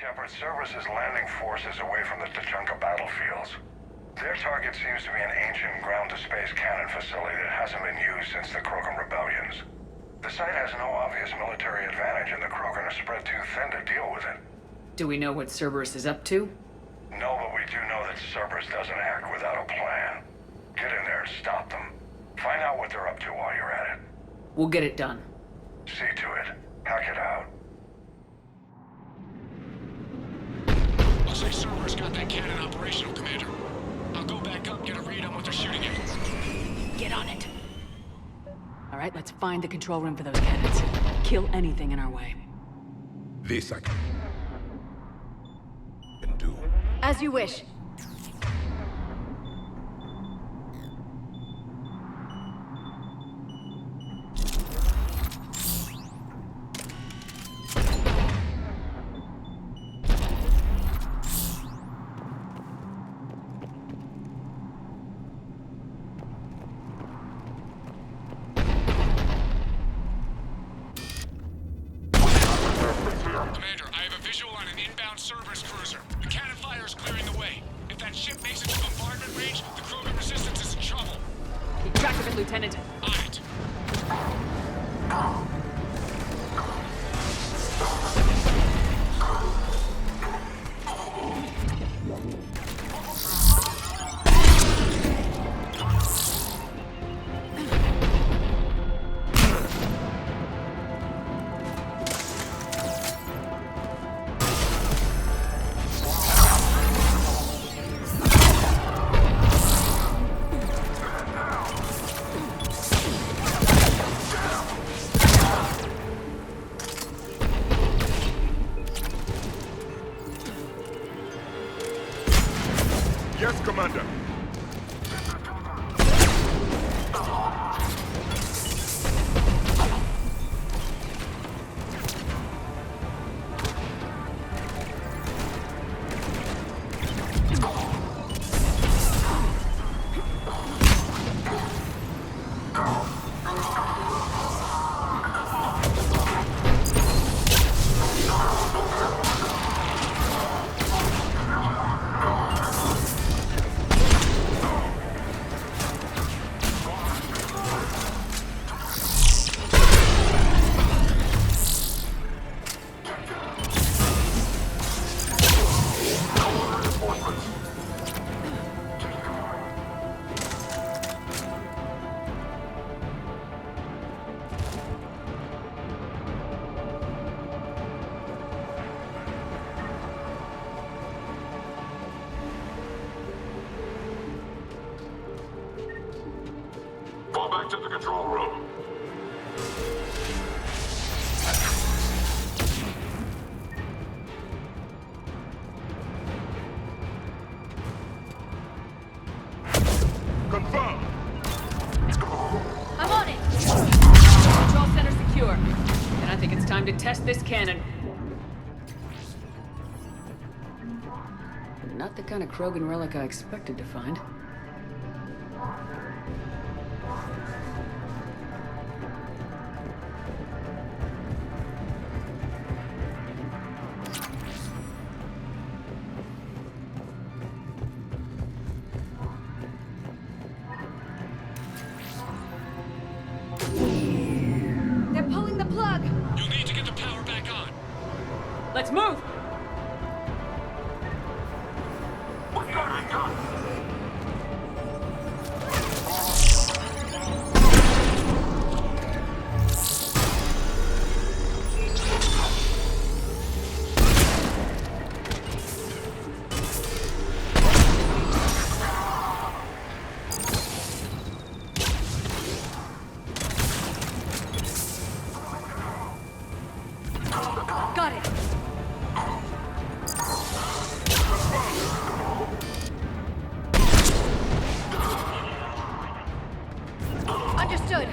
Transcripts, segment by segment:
Shepard, Cerberus' landing force is away from the Tachanka battlefields. Their target seems to be an ancient ground-to-space cannon facility that hasn't been used since the Krogan rebellions. The site has no obvious military advantage, and the Krogan are spread too thin to deal with it. Do we know what Cerberus is up to? No, but we do know that Cerberus doesn't act without a plan. Get in there and stop them. Find out what they're up to while you're at it. We'll get it done. See to it. Hack it out. Looks like Cerberus got that cannon operational, Commander. I'll go back up and get a read on what they're shooting at. Get on it. All right, let's find the control room for those cannons. Kill anything in our way. This I can do. As you wish. Cerberus cruiser. The cannon fire is clearing the way. If that ship makes it to bombardment range, the Krogan resistance is in trouble. Keep track of it, Lieutenant. On it. Yes, Commander. to the control room. Confirmed. I'm on it! Control center secure. And I think it's time to test this cannon. Not the kind of Krogan relic I expected to find. They're pulling the plug! You'll need to get the power back on. Let's move! Got it! Understood!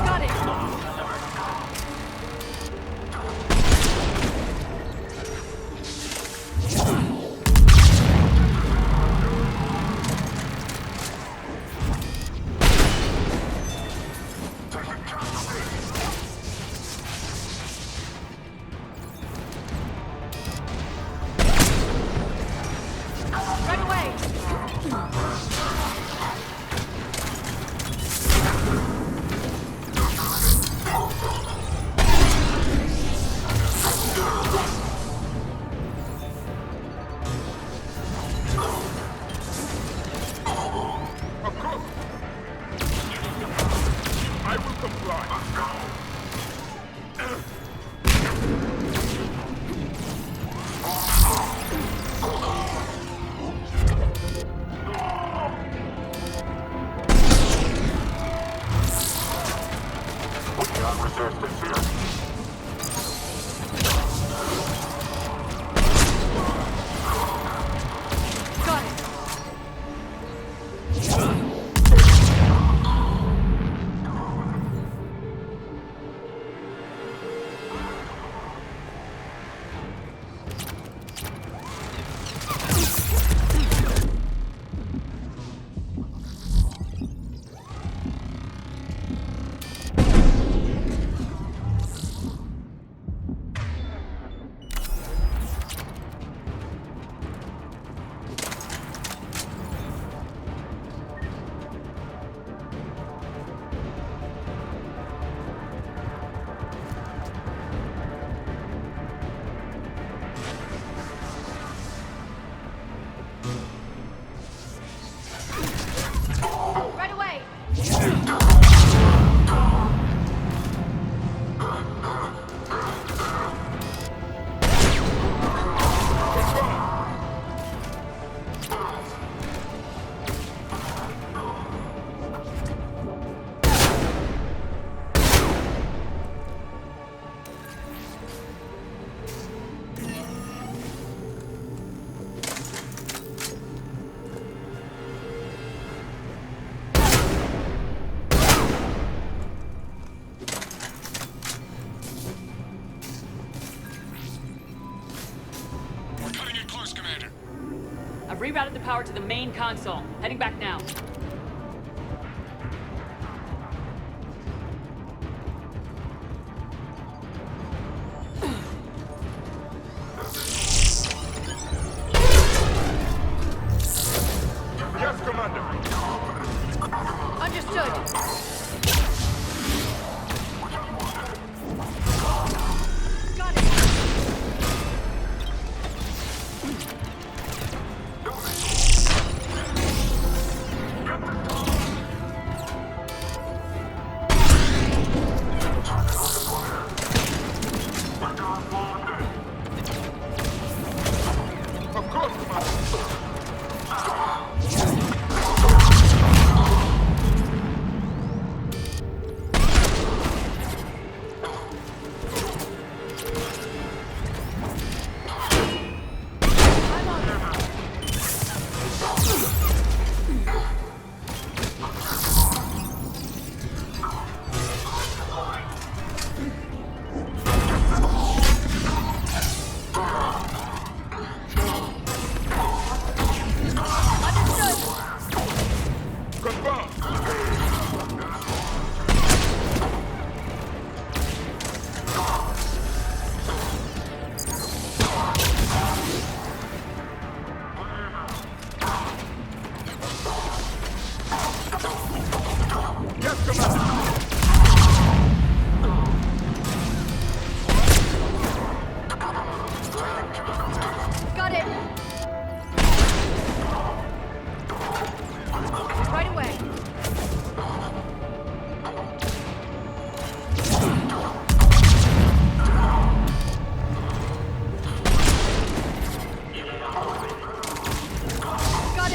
Got it! Right away! Of course. I will comply. Beyond resistance here. Got it! Right away! We're cutting it close, Commander. I've rerouted the power to the main console. Heading back now.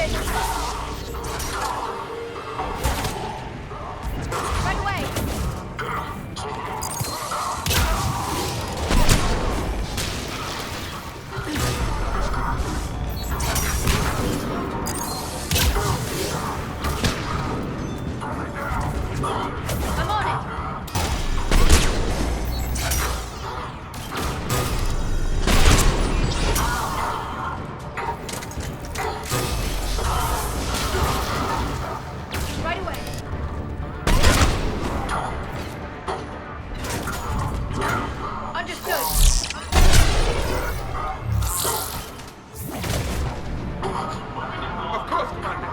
it! Right away! I'm on it! Right away! Understood! Of course, Commander.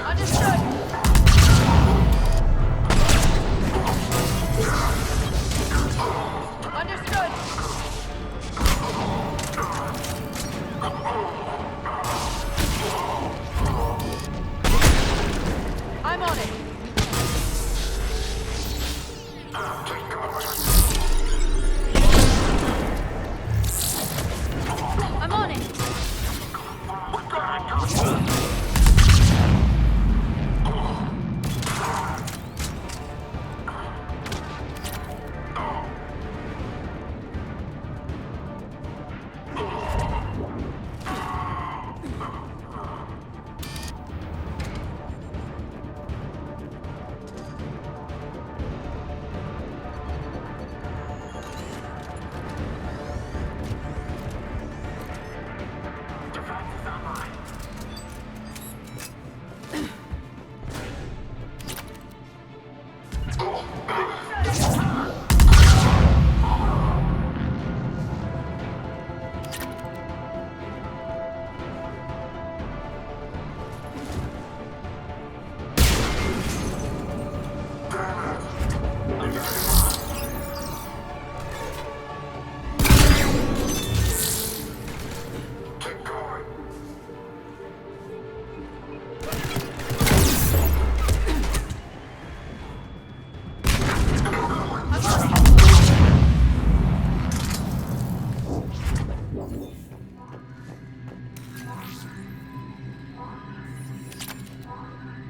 Understood! Understood! I'm on it! I'm on it!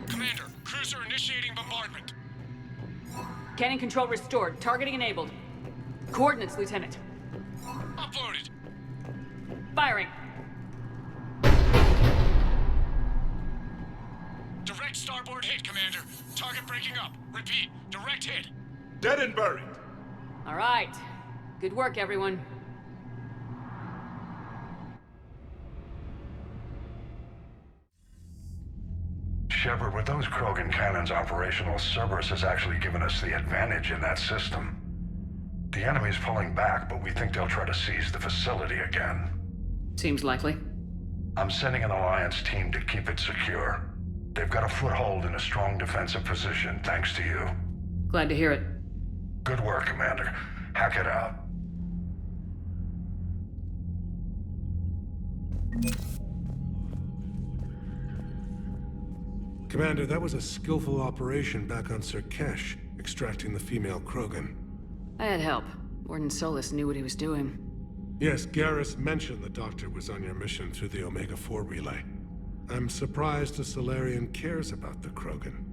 Commander, cruiser initiating bombardment. Cannon control restored. Targeting enabled. Coordinates, Lieutenant. Uploaded. Firing. Direct starboard hit, Commander. Target breaking up. Repeat, direct hit. Dead and buried. All right. Good work, everyone. Shepard, with those Krogan cannons operational, Cerberus has actually given us the advantage in that system. The enemy's pulling back, but we think they'll try to seize the facility again. Seems likely. I'm sending an Alliance team to keep it secure. They've got a foothold in a strong defensive position, thanks to you. Glad to hear it. Good work, Commander. Hack it out. Commander, that was a skillful operation back on Surkesh, extracting the female Krogan. I had help. Warden Solis knew what he was doing. Yes, Garrus mentioned the Doctor was on your mission through the Omega-4 relay. I'm surprised a Solarian cares about the Krogan.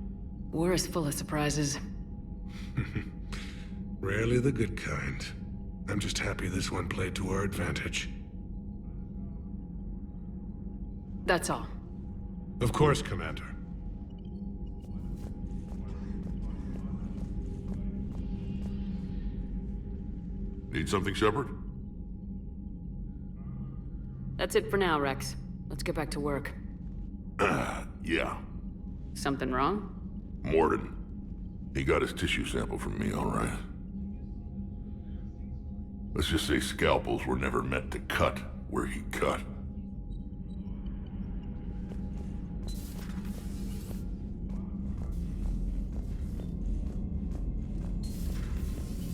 War is full of surprises. Rarely the good kind. I'm just happy this one played to our advantage. That's all. Of course, Commander. Need something, Shepard? That's it for now, Rex. Let's get back to work. Yeah. Something wrong? Morden. He got his tissue sample from me, all right. Let's just say scalpels were never meant to cut where he cut.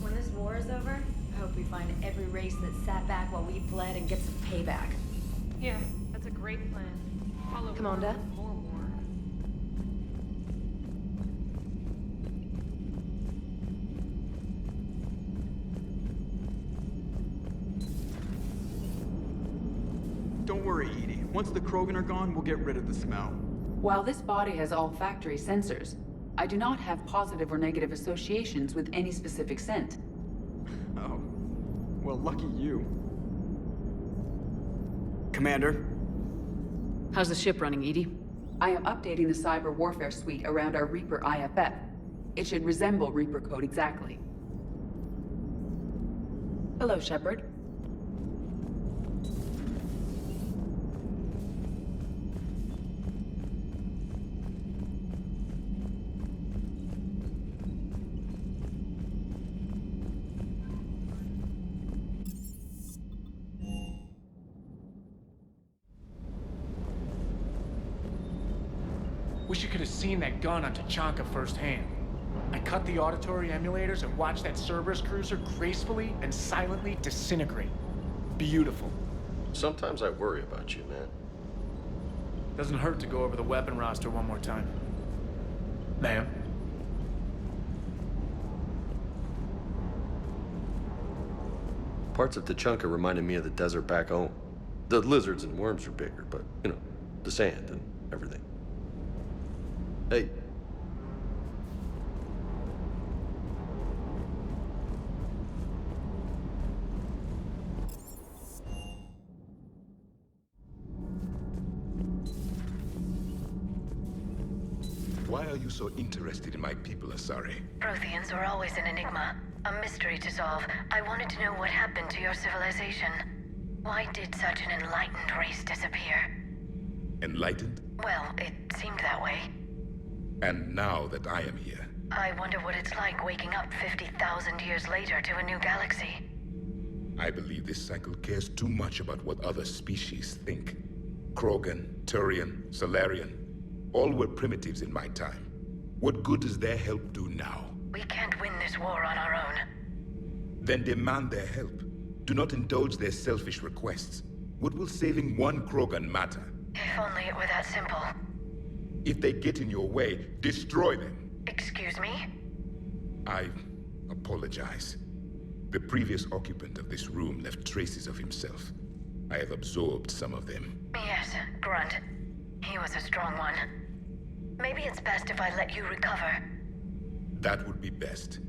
When this war is over, I hope we find every race that sat back while we bled and get some payback. Yeah, that's a great plan. Follow Commander? more war. Don't worry, Edie. Once the Krogan are gone, we'll get rid of the smell. While this body has olfactory sensors, I do not have positive or negative associations with any specific scent. Oh. Well, lucky you. Commander? How's the ship running, Edie? I am updating the cyber warfare suite around our Reaper IFF. It should resemble Reaper code exactly. Hello, Shepard. Wish you could have seen that gun on Tachanka firsthand. I cut the auditory emulators and watched that Cerberus cruiser gracefully and silently disintegrate. Beautiful. Sometimes I worry about you, man. Doesn't hurt to go over the weapon roster one more time. Ma'am? Parts of Tachanka reminded me of the desert back home. The lizards and worms are bigger, but, you know, the sand and everything. Hey. Why are you so interested in my people, Asari? Protheans were always an enigma, a mystery to solve. I wanted to know what happened to your civilization. Why did such an enlightened race disappear? Enlightened? Well, it seemed that way. And now that I am here, I wonder what it's like waking up 50,000 years later to a new galaxy. I believe this cycle cares too much about what other species think. Krogan, Turian, Solarian, all were primitives in my time. What good does their help do now? We can't win this war on our own. Then demand their help. Do not indulge their selfish requests. What will saving one Krogan matter? If only it were that simple. If they get in your way, destroy them. Excuse me? I apologize. The previous occupant of this room left traces of himself. I have absorbed some of them. Yes, Grunt. He was a strong one. Maybe it's best if I let you recover. That would be best.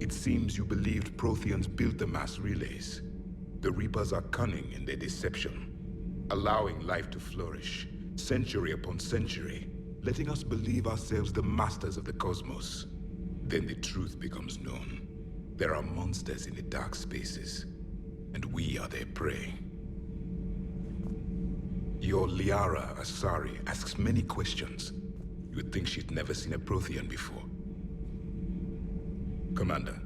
It seems you believed Protheans built the mass relays. The Reapers are cunning in their deception, allowing life to flourish, century upon century, letting us believe ourselves the masters of the cosmos. Then the truth becomes known. There are monsters in the dark spaces, and we are their prey. Your Liara Asari asks many questions. You would think she'd never seen a Prothean before. Commander.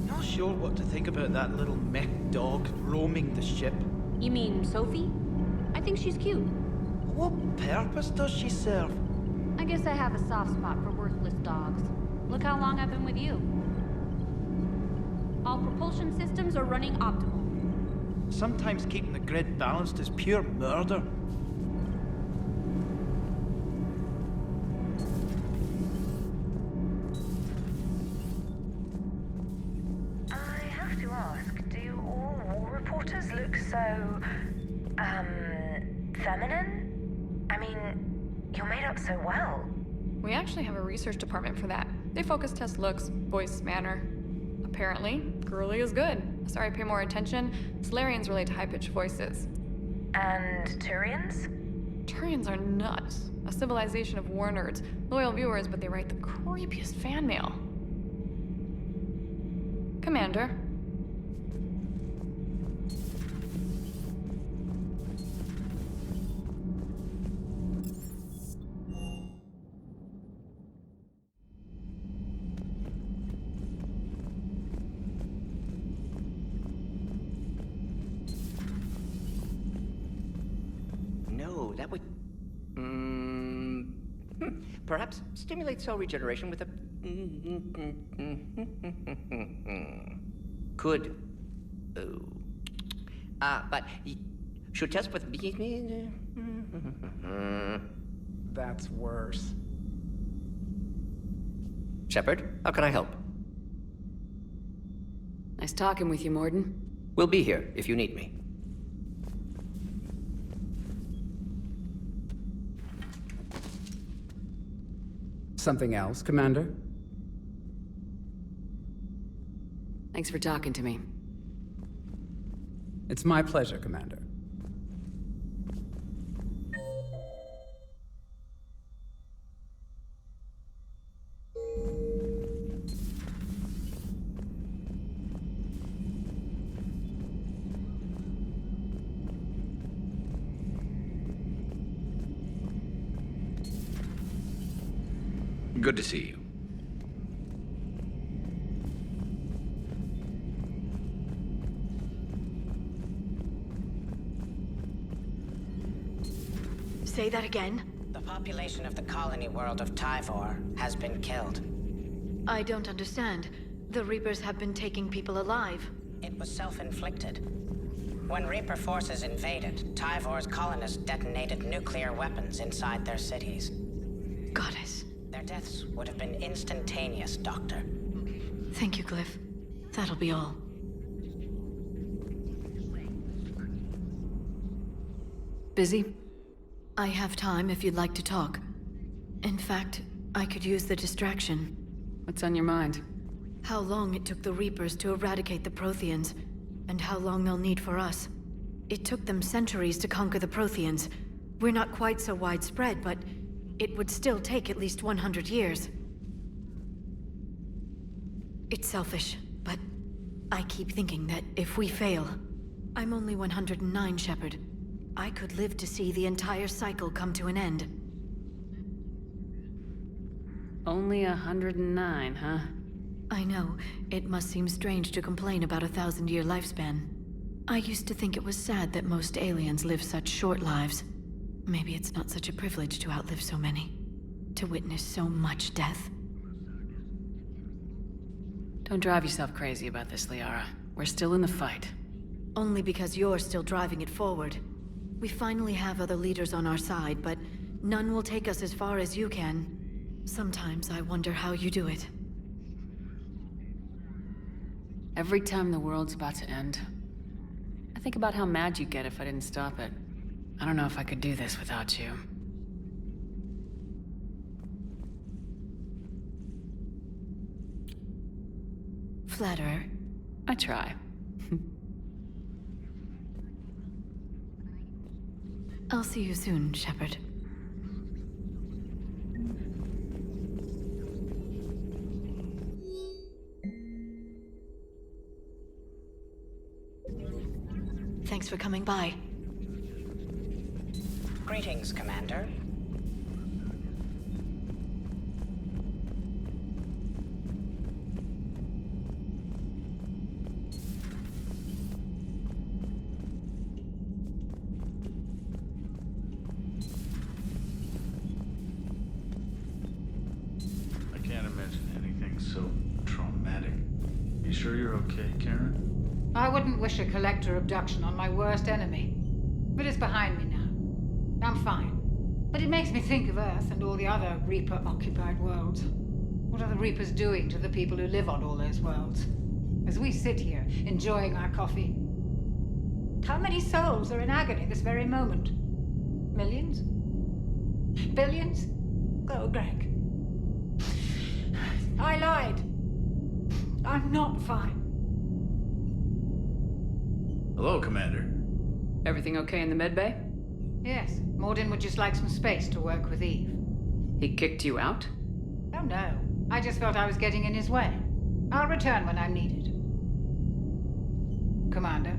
Not sure what to think about that little mech dog roaming the ship. You mean Sophie? I think she's cute. What purpose does she serve? I guess I have a soft spot for worthless dogs. Look how long I've been with you. All propulsion systems are running optimal. Sometimes keeping the grid balanced is pure murder. I have to ask, do all war reporters look so, feminine? I mean, you're made up so well. We actually have a research department for that. They focus test looks, voice, manner. Apparently, girly is good. Sorry, pay more attention. Solarians relate to high-pitched voices. And Turians? Turians are nuts. A civilization of war nerds. Loyal viewers, but they write the creepiest fan mail. Commander. That would... perhaps stimulate cell regeneration with a... Could... but... should test with... That's worse. Shepard, how can I help? Nice talking with you, Morden. We'll be here if you need me. Something else, Commander? Thanks for talking to me. It's my pleasure, Commander. Good to see you. Say that again? The population of the colony world of Tyvor has been killed. I don't understand. The Reapers have been taking people alive. It was self-inflicted. When Reaper forces invaded, Tyvor's colonists detonated nuclear weapons inside their cities. Goddess. Their deaths would have been instantaneous, Doctor. Thank you, Glyph. That'll be all. Busy? I have time if you'd like to talk. In fact, I could use the distraction. What's on your mind? How long it took the Reapers to eradicate the Protheans, and how long they'll need for us. It took them centuries to conquer the Protheans. We're not quite so widespread, but it would still take at least 100 years. It's selfish, but I keep thinking that if we fail... I'm only 109, Shepard. I could live to see the entire cycle come to an end. Only 109, huh? I know. It must seem strange to complain about a 1,000-year lifespan. I used to think it was sad that most aliens live such short lives. Maybe it's not such a privilege to outlive so many. To witness so much death. Don't drive yourself crazy about this, Liara. We're still in the fight. Only because you're still driving it forward. We finally have other leaders on our side, but none will take us as far as you can. Sometimes I wonder how you do it. Every time the world's about to end, I think about how mad you'd get if I didn't stop it. I don't know if I could do this without you. Flatterer. I try. I'll see you soon, Shepard. Thanks for coming by. Greetings, Commander. I can't imagine anything so traumatic. You sure you're okay, Karen? I wouldn't wish a collector abduction on my worst enemy. But it's behind me now. I'm fine. But it makes me think of Earth and all the other Reaper-occupied worlds. What are the Reapers doing to the people who live on all those worlds? As we sit here, enjoying our coffee. How many souls are in agony this very moment? Millions? Billions? Go, Greg. I lied. I'm not fine. Hello, Commander. Everything okay in the medbay? Yes, Morden would just like some space to work with Eve. He kicked you out? Oh no, I just felt I was getting in his way. I'll return when I'm needed. Commander.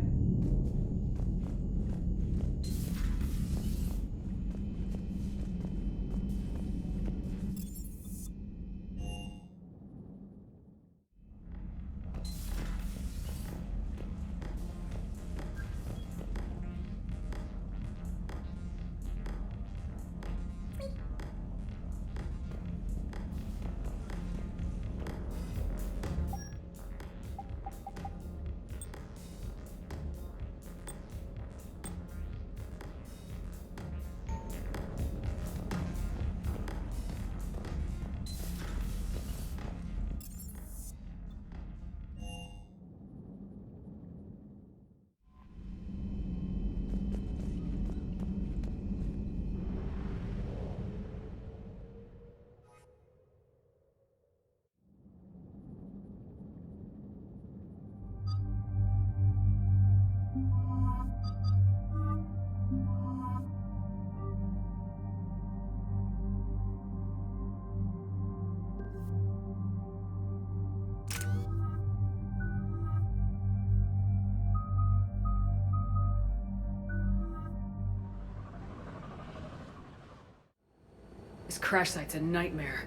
This crash site's a nightmare.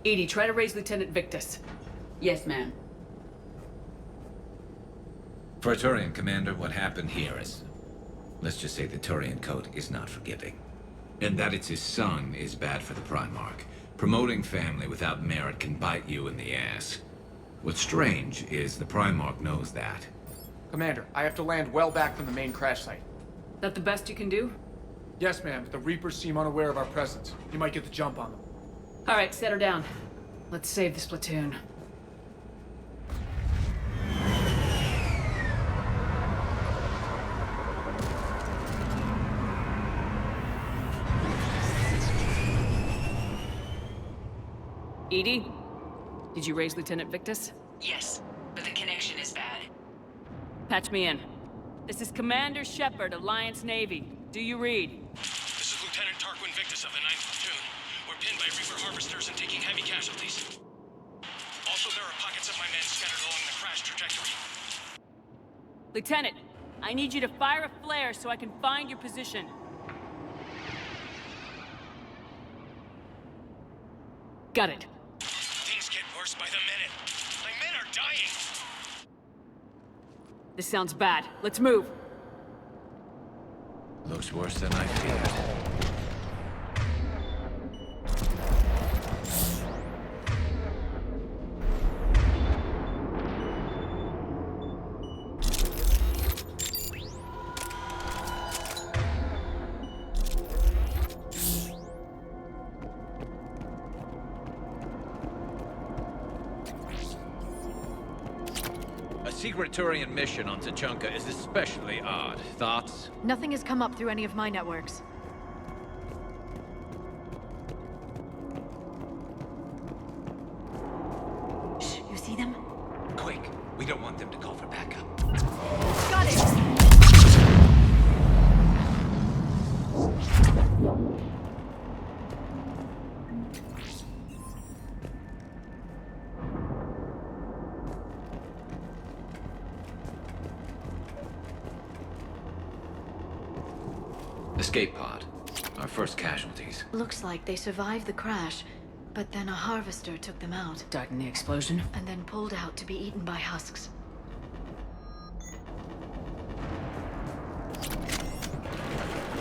Edie, try to raise Lieutenant Victus. Yes, ma'am. For a Turian commander, what happened here is... let's just say the Turian code is not forgiving. And that it's his son is bad for the Primarch. Promoting family without merit can bite you in the ass. What's strange is the Primarch knows that. Commander, I have to land well back from the main crash site. That the best you can do? Yes, ma'am, but the Reapers seem unaware of our presence. You might get the jump on them. All right, set her down. Let's save this platoon. Edie? Did you raise Lieutenant Victus? Yes, but the connection is bad. Patch me in. This is Commander Shepard, Alliance Navy. Do you read? This is Lieutenant Tarquin Victus of the 9th Platoon. We're pinned by Reaper harvesters and taking heavy casualties. Also, there are pockets of my men scattered along the crash trajectory. Lieutenant, I need you to fire a flare so I can find your position. Got it. Things get worse by the minute. My men are dying! This sounds bad. Let's move. Looks worse than I feared. A secret Turian mission on Tachanka is especially odd. Thoughts? Nothing has come up through any of my networks. Shh, you see them? Quick, we don't want them to call for backup. Got it! Escape pod. Our first casualties. Looks like they survived the crash, but then a harvester took them out. Died in the explosion? And then pulled out to be eaten by husks.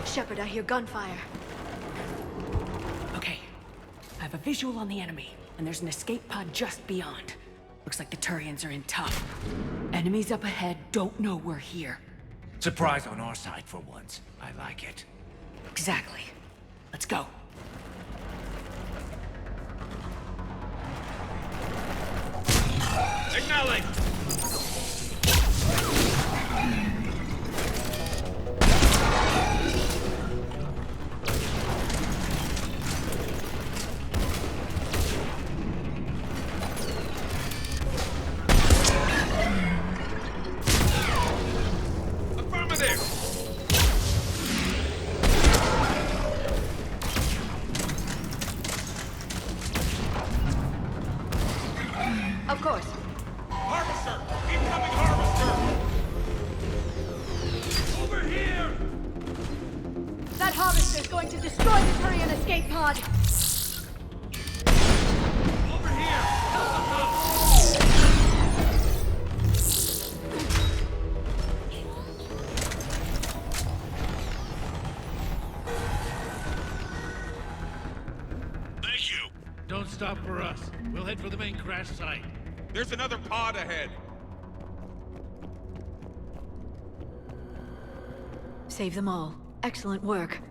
Shepard, I hear gunfire. Okay. I have a visual on the enemy, and there's an escape pod just beyond. Looks like the Turians are in tough. Enemies up ahead don't know we're here. Surprise on our side for once. I like it. Exactly. Let's go. Acknowledge! Of course. Harvester! Incoming harvester! Over here! That harvester is going to destroy the Turian escape pod! Over here! Thank you. Don't stop for us. We'll head for the main crash site. There's another pod ahead. Save them all. Excellent work.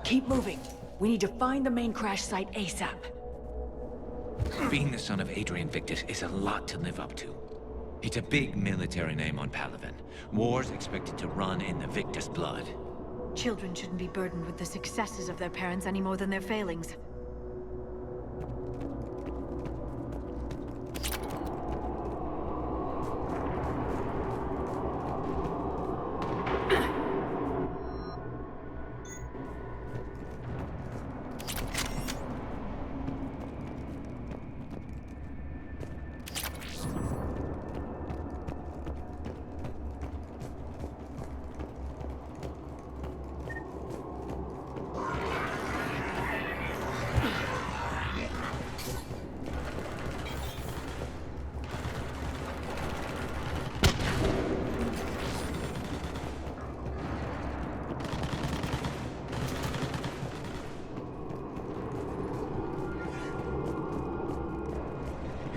Keep moving. We need to find the main crash site ASAP. Being the son of Adrian Victus is a lot to live up to. It's a big military name on Palaven. War's expected to run in the Victus blood. Children shouldn't be burdened with the successes of their parents any more than their failings.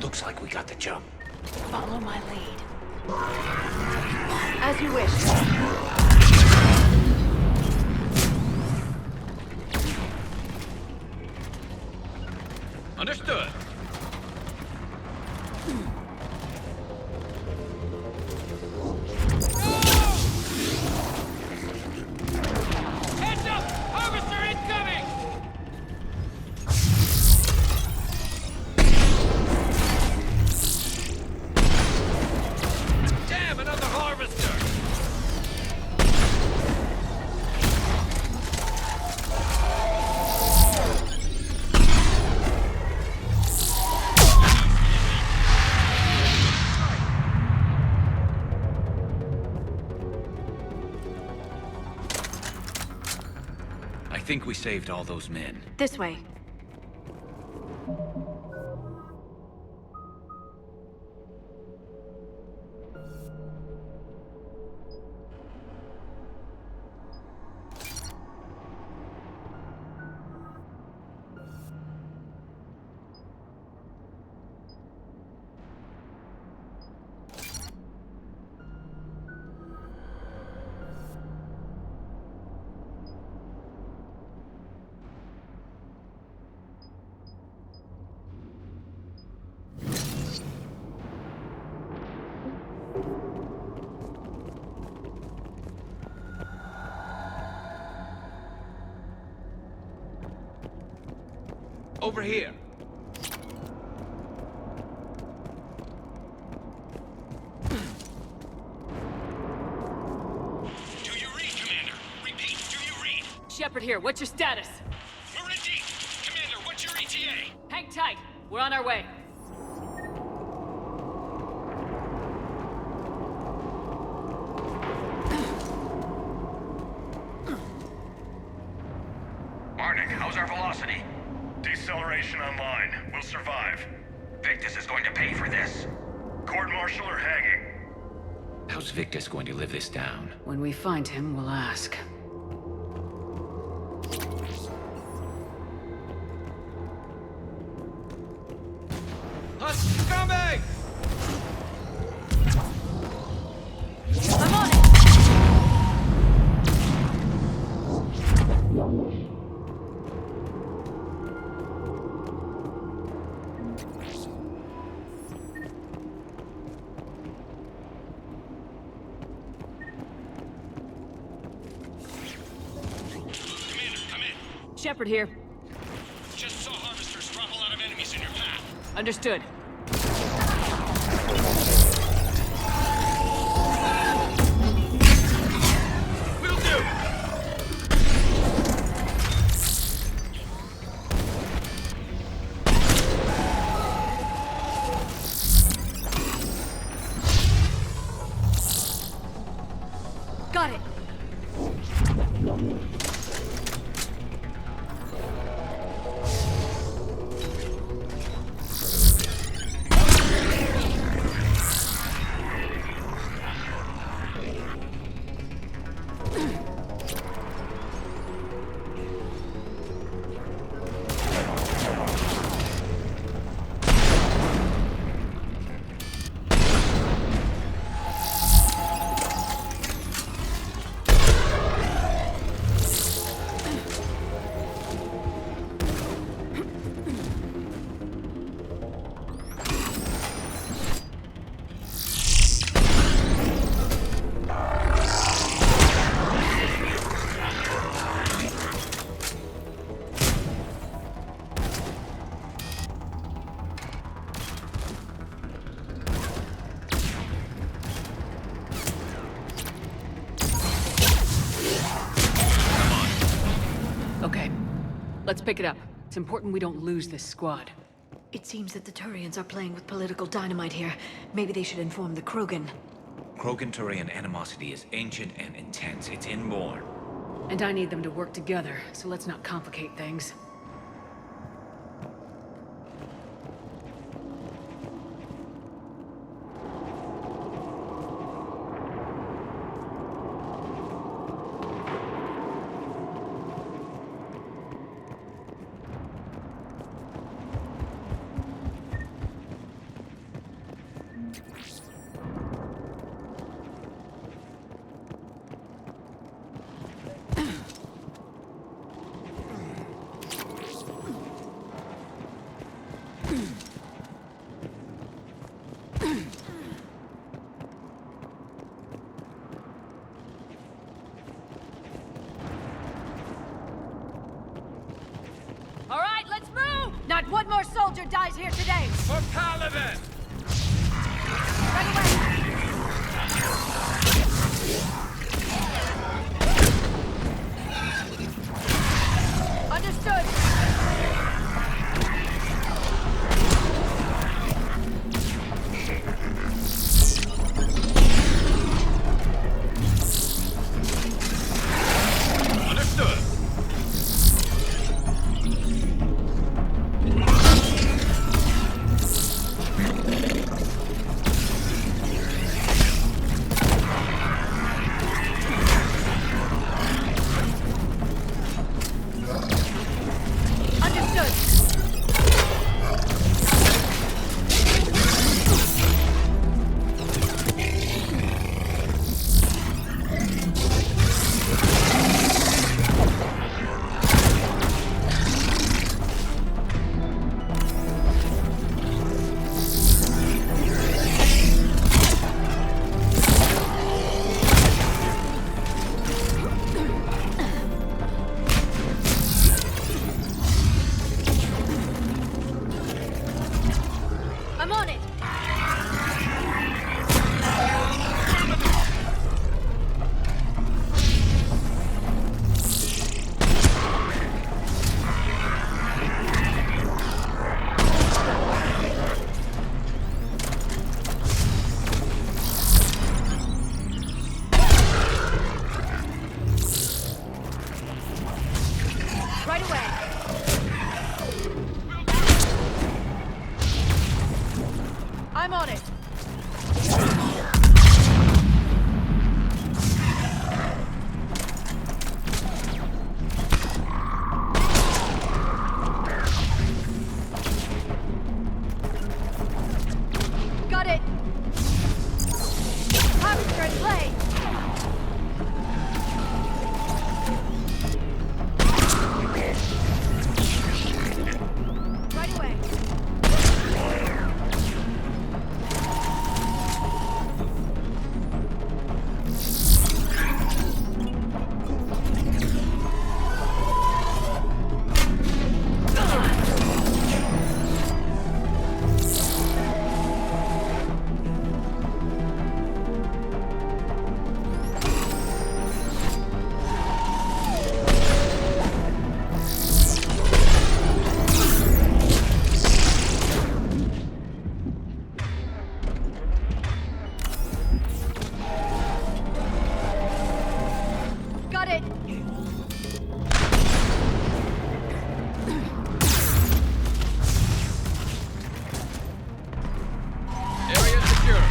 Looks like we got the jump. Follow my lead. As you wish. Understood. Heads up! Harvester incoming! Damn, another harvester! I think we saved all those men. This way. Over here. Do you read, Commander? Repeat, do you read? Shepard here, what's your status? We're in deep. Commander, what's your ETA? Hang tight, we're on our way. Marnik, how's our velocity? Deceleration online. We'll survive. Victus is going to pay for this. Court-martial or hanging? How's Victus going to live this down? When we find him, we'll ask. Coming! I'm on it! Commander, come in. Shepard here. Just saw harvesters drop a lot of enemies in your path. Understood. Will do! Got it. Okay, let's pick it up. It's important we don't lose this squad. It seems that the Turians are playing with political dynamite here. Maybe they should inform the Krogan. Krogan-Turian animosity is ancient and intense. It's inborn. And I need them to work together, so let's not complicate things. For Paladin! Understood! Understood! I'm on it! Right away! I'm on it! Got it! Harvester in play! Right away! Got it! Area secure.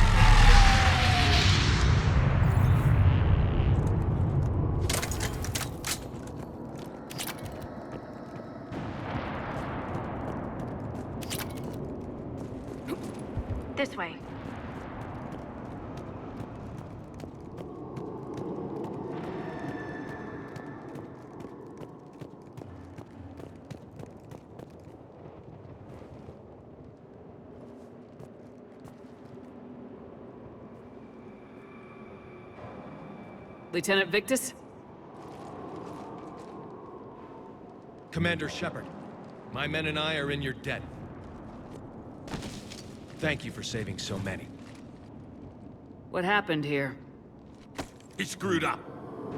This way. Lieutenant Victus? Commander Shepard, my men and I are in your debt. Thank you for saving so many. What happened here? He screwed up.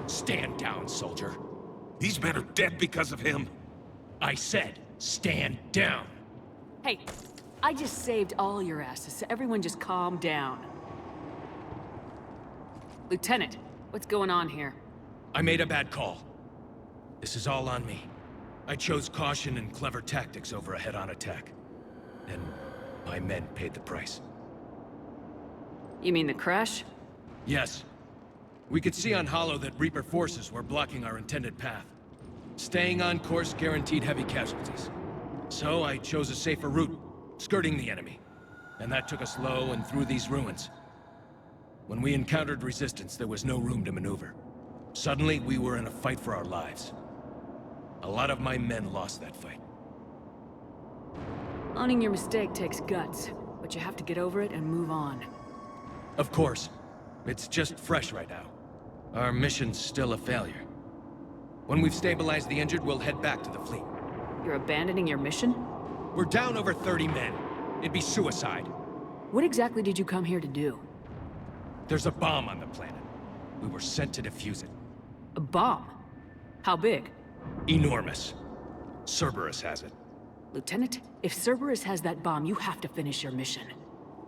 Stand down, soldier. These men are dead because of him. I said, stand down. Hey, I just saved all your asses, so everyone just calm down. Lieutenant, what's going on here? I made a bad call. This is all on me. I chose caution and clever tactics over a head-on attack. And my men paid the price. You mean the crash? Yes. We could see on Hollow that Reaper forces were blocking our intended path. Staying on course guaranteed heavy casualties. So I chose a safer route, skirting the enemy. And that took us low and through these ruins. When we encountered resistance, there was no room to maneuver. Suddenly, we were in a fight for our lives. A lot of my men lost that fight. Owning your mistake takes guts, but you have to get over it and move on. Of course. It's just fresh right now. Our mission's still a failure. When we've stabilized the injured, we'll head back to the fleet. You're abandoning your mission? We're down over 30 men. It'd be suicide. What exactly did you come here to do? There's a bomb on the planet. We were sent to defuse it. A bomb? How big? Enormous. Cerberus has it. Lieutenant, if Cerberus has that bomb, you have to finish your mission.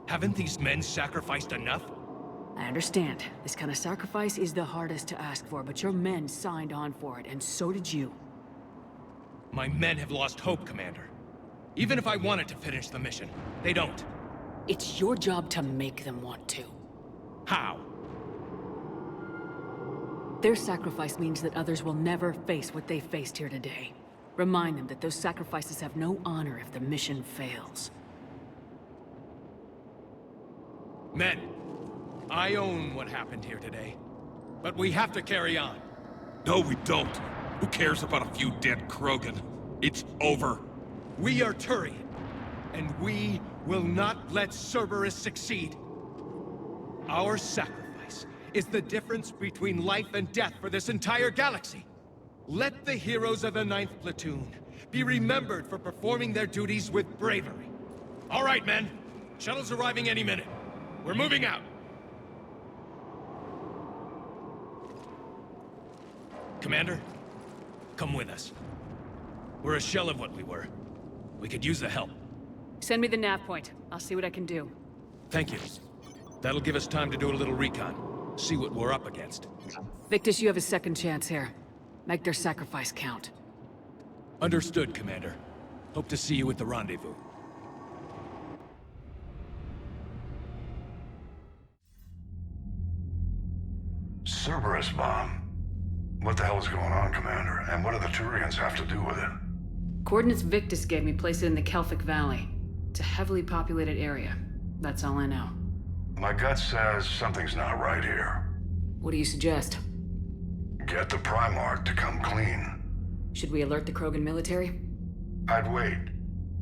Haven't these men sacrificed enough? I understand. This kind of sacrifice is the hardest to ask for, but your men signed on for it, and so did you. My men have lost hope, Commander. Even if I wanted to finish the mission, they don't. It's your job to make them want to. How? Their sacrifice means that others will never face what they faced here today. Remind them that those sacrifices have no honor if the mission fails. Men, I own what happened here today. But we have to carry on. No, we don't. Who cares about a few dead Krogan? It's over. We are Turian, and we will not let Cerberus succeed. Our sacrifice is the difference between life and death for this entire galaxy. Let the heroes of the 9th Platoon be remembered for performing their duties with bravery. All right, men. Shuttle's arriving any minute. We're moving out. Commander, come with us. We're a shell of what we were. We could use the help. Send me the nav point. I'll see what I can do. Thank you. That'll give us time to do a little recon. See what we're up against. Victus, you have a second chance here. Make their sacrifice count. Understood, Commander. Hope to see you at the rendezvous. Cerberus bomb. What the hell is going on, Commander? And what do the Turians have to do with it? Coordinates Victus gave me place it in the Kelphic Valley. It's a heavily populated area. That's all I know. My gut says something's not right here. What do you suggest? Get the Primarch to come clean. Should we alert the Krogan military? I'd wait.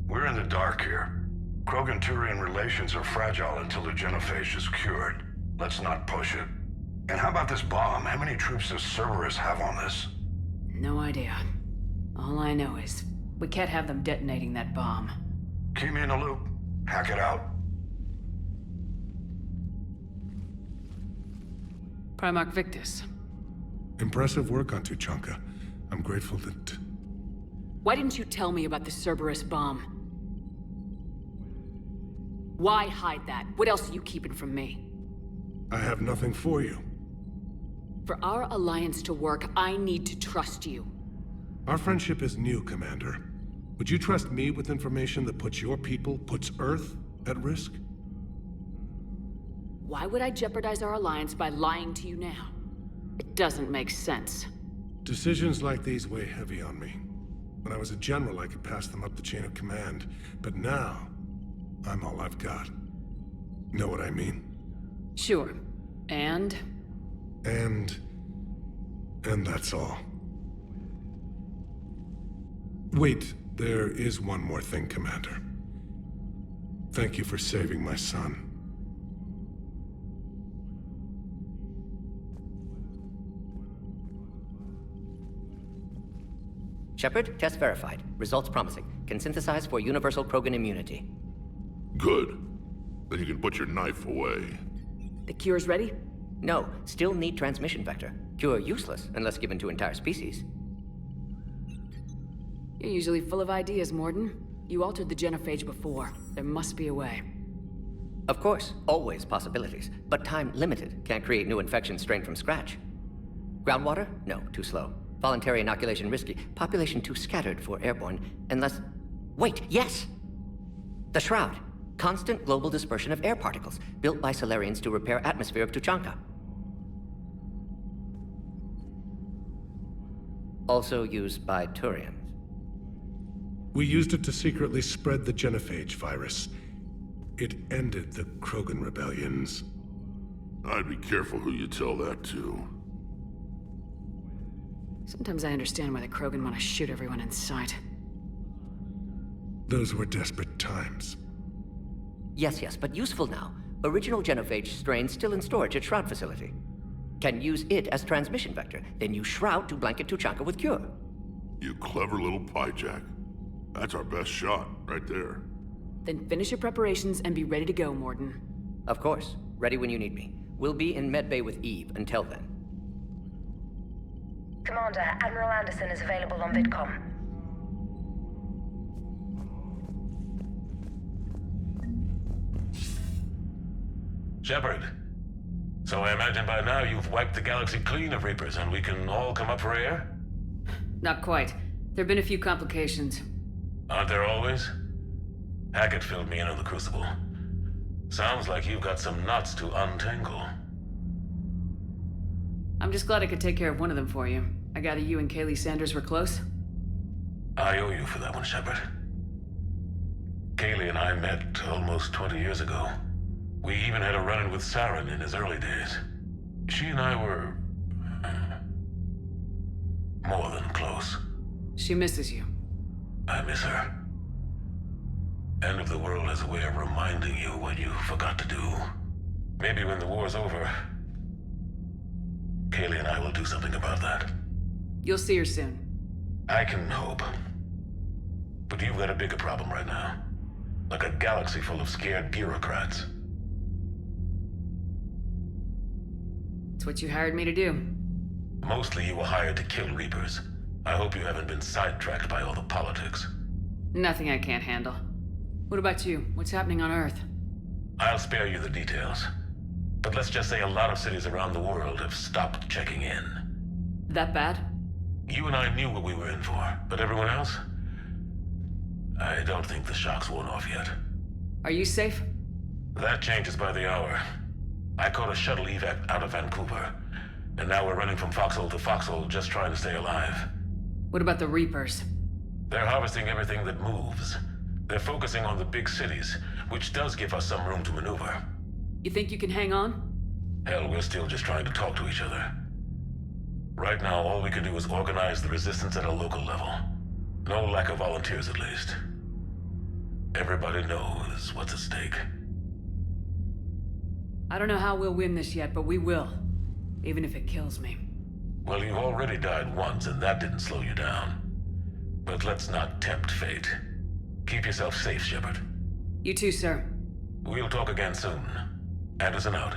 We're in the dark here. Krogan-Turian relations are fragile until the genophage is cured. Let's not push it. And how about this bomb? How many troops does Cerberus have on this? No idea. All I know is, we can't have them detonating that bomb. Keep me in the loop. Hack it out. Primarch Victus. Impressive work on Tuchanka. I'm grateful that... Why didn't you tell me about the Cerberus bomb? Why hide that? What else are you keeping from me? I have nothing for you. For our alliance to work, I need to trust you. Our friendship is new, Commander. Would you trust me with information that puts your people, puts Earth, at risk? Why would I jeopardize our alliance by lying to you now? It doesn't make sense. Decisions like these weigh heavy on me. When I was a general, I could pass them up the chain of command. But now, I'm all I've got. Know what I mean? Sure. And that's all. Wait, there is one more thing, Commander. Thank you for saving my son. Shepard, test verified. Results promising. Can synthesize for universal Krogan immunity. Good. Then you can put your knife away. The cure's ready? No, still need transmission vector. Cure useless, unless given to entire species. You're usually full of ideas, Morden. You altered the genophage before. There must be a way. Of course, always possibilities, but time limited. Can't create new infection strain from scratch. Groundwater? No, too slow. Voluntary inoculation risky. Population too scattered for airborne, unless... Wait, yes! The Shroud. Constant global dispersion of air particles, built by Solarians to repair atmosphere of Tuchanka. Also used by Turians. We used it to secretly spread the genophage virus. It ended the Krogan rebellions. I'd be careful who you tell that to. Sometimes I understand why the Krogan want to shoot everyone in sight. Those were desperate times. Yes, but useful now. Original genophage strain still in storage at Shroud facility. Can use it as transmission vector, then use Shroud to blanket Tuchanka with cure. You clever little pyjack. That's our best shot, right there. Then finish your preparations and be ready to go, Morden. Of course. Ready when you need me. We'll be in medbay with Eve until then. Commander, Admiral Anderson is available on VidCom. Shepard. So I imagine by now you've wiped the galaxy clean of Reapers and we can all come up for air? Not quite. There have been a few complications. Aren't there always? Hackett filled me in on the Crucible. Sounds like you've got some knots to untangle. I'm just glad I could take care of one of them for you. I gather you and Kaylee Sanders were close? I owe you for that one, Shepard. Kaylee and I met almost 20 years ago. We even had a run-in with Saren in his early days. She and I were... more than close. She misses you. I miss her. End of the world has a way of reminding you what you forgot to do. Maybe when the war's over, Kaylee and I will do something about that. You'll see her soon. I can hope. But you've got a bigger problem right now. Like a galaxy full of scared bureaucrats. It's what you hired me to do. Mostly you were hired to kill Reapers. I hope you haven't been sidetracked by all the politics. Nothing I can't handle. What about you? What's happening on Earth? I'll spare you the details. But let's just say a lot of cities around the world have stopped checking in. That bad? You and I knew what we were in for, but everyone else? I don't think the shock's worn off yet. Are you safe? That changes by the hour. I caught a shuttle evac out of Vancouver, and now we're running from foxhole to foxhole just trying to stay alive. What about the Reapers? They're harvesting everything that moves. They're focusing on the big cities, which does give us some room to maneuver. You think you can hang on? Hell, we're still just trying to talk to each other. Right now, all we can do is organize the resistance at a local level. No lack of volunteers, at least. Everybody knows what's at stake. I don't know how we'll win this yet, but we will. Even if it kills me. Well, you've already died once, and that didn't slow you down. But let's not tempt fate. Keep yourself safe, Shepard. You too, sir. We'll talk again soon. Anderson out.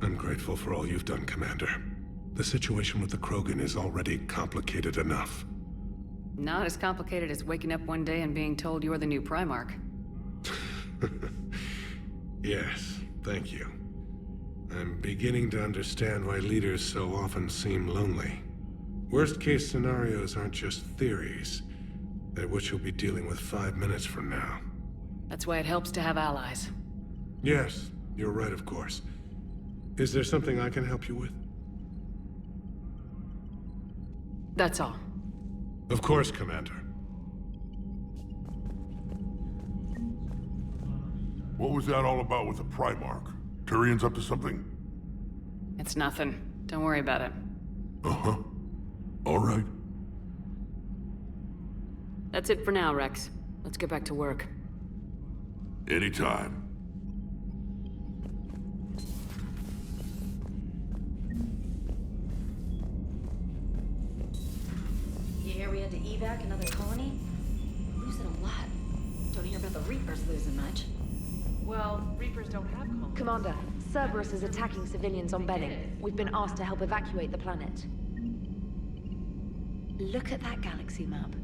I'm grateful for all you've done, Commander. The situation with the Krogan is already complicated enough. Not as complicated as waking up one day and being told you're the new Primarch. Yes, thank you. I'm beginning to understand why leaders so often seem lonely. Worst-case scenarios aren't just theories. They're what you'll be dealing with 5 minutes from now. That's why it helps to have allies. Yes, you're right, of course. Is there something I can help you with? That's all. Of course, Commander. What was that all about with the Primarch? Turian's up to something? It's nothing. Don't worry about it. Uh-huh. All right. That's it for now, Rex. Let's get back to work. Anytime. You hear we had to evac another colony? We're losing a lot. Don't hear about the Reapers losing much. Well, Reapers don't have colonies. Commander, Cerberus is attacking civilians on Benning. We've been asked to help evacuate the planet. Look at that galaxy map.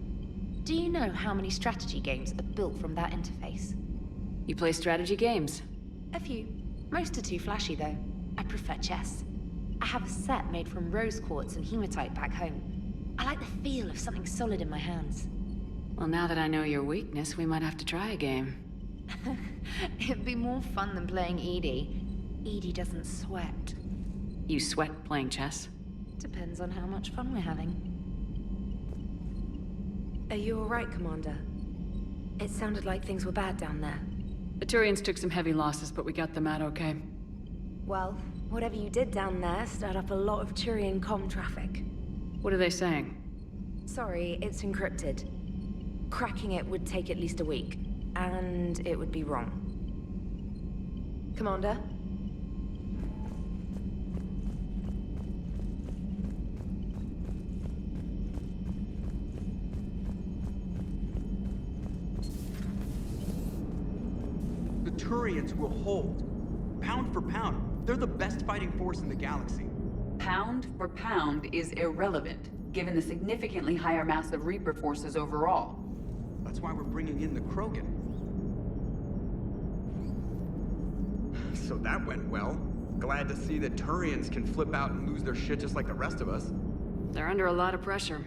Do you know how many strategy games are built from that interface? You play strategy games? A few. Most are too flashy, though. I prefer chess. I have a set made from rose quartz and hematite back home. I like the feel of something solid in my hands. Well, now that I know your weakness, we might have to try a game. It'd be more fun than playing Edie. Edie doesn't sweat. You sweat playing chess? Depends on how much fun we're having. Are you alright, Commander? It sounded like things were bad down there. The Turians took some heavy losses, but we got them out okay. Well, whatever you did down there stirred up a lot of Turian comm traffic. What are they saying? Sorry, it's encrypted. Cracking it would take at least a week, and it would be wrong. Commander? The Turians will hold. Pound for pound, they're the best fighting force in the galaxy. Pound for pound is irrelevant, given the significantly higher mass of Reaper forces overall. That's why we're bringing in the Krogan. So that went well. Glad to see that Turians can flip out and lose their shit just like the rest of us. They're under a lot of pressure.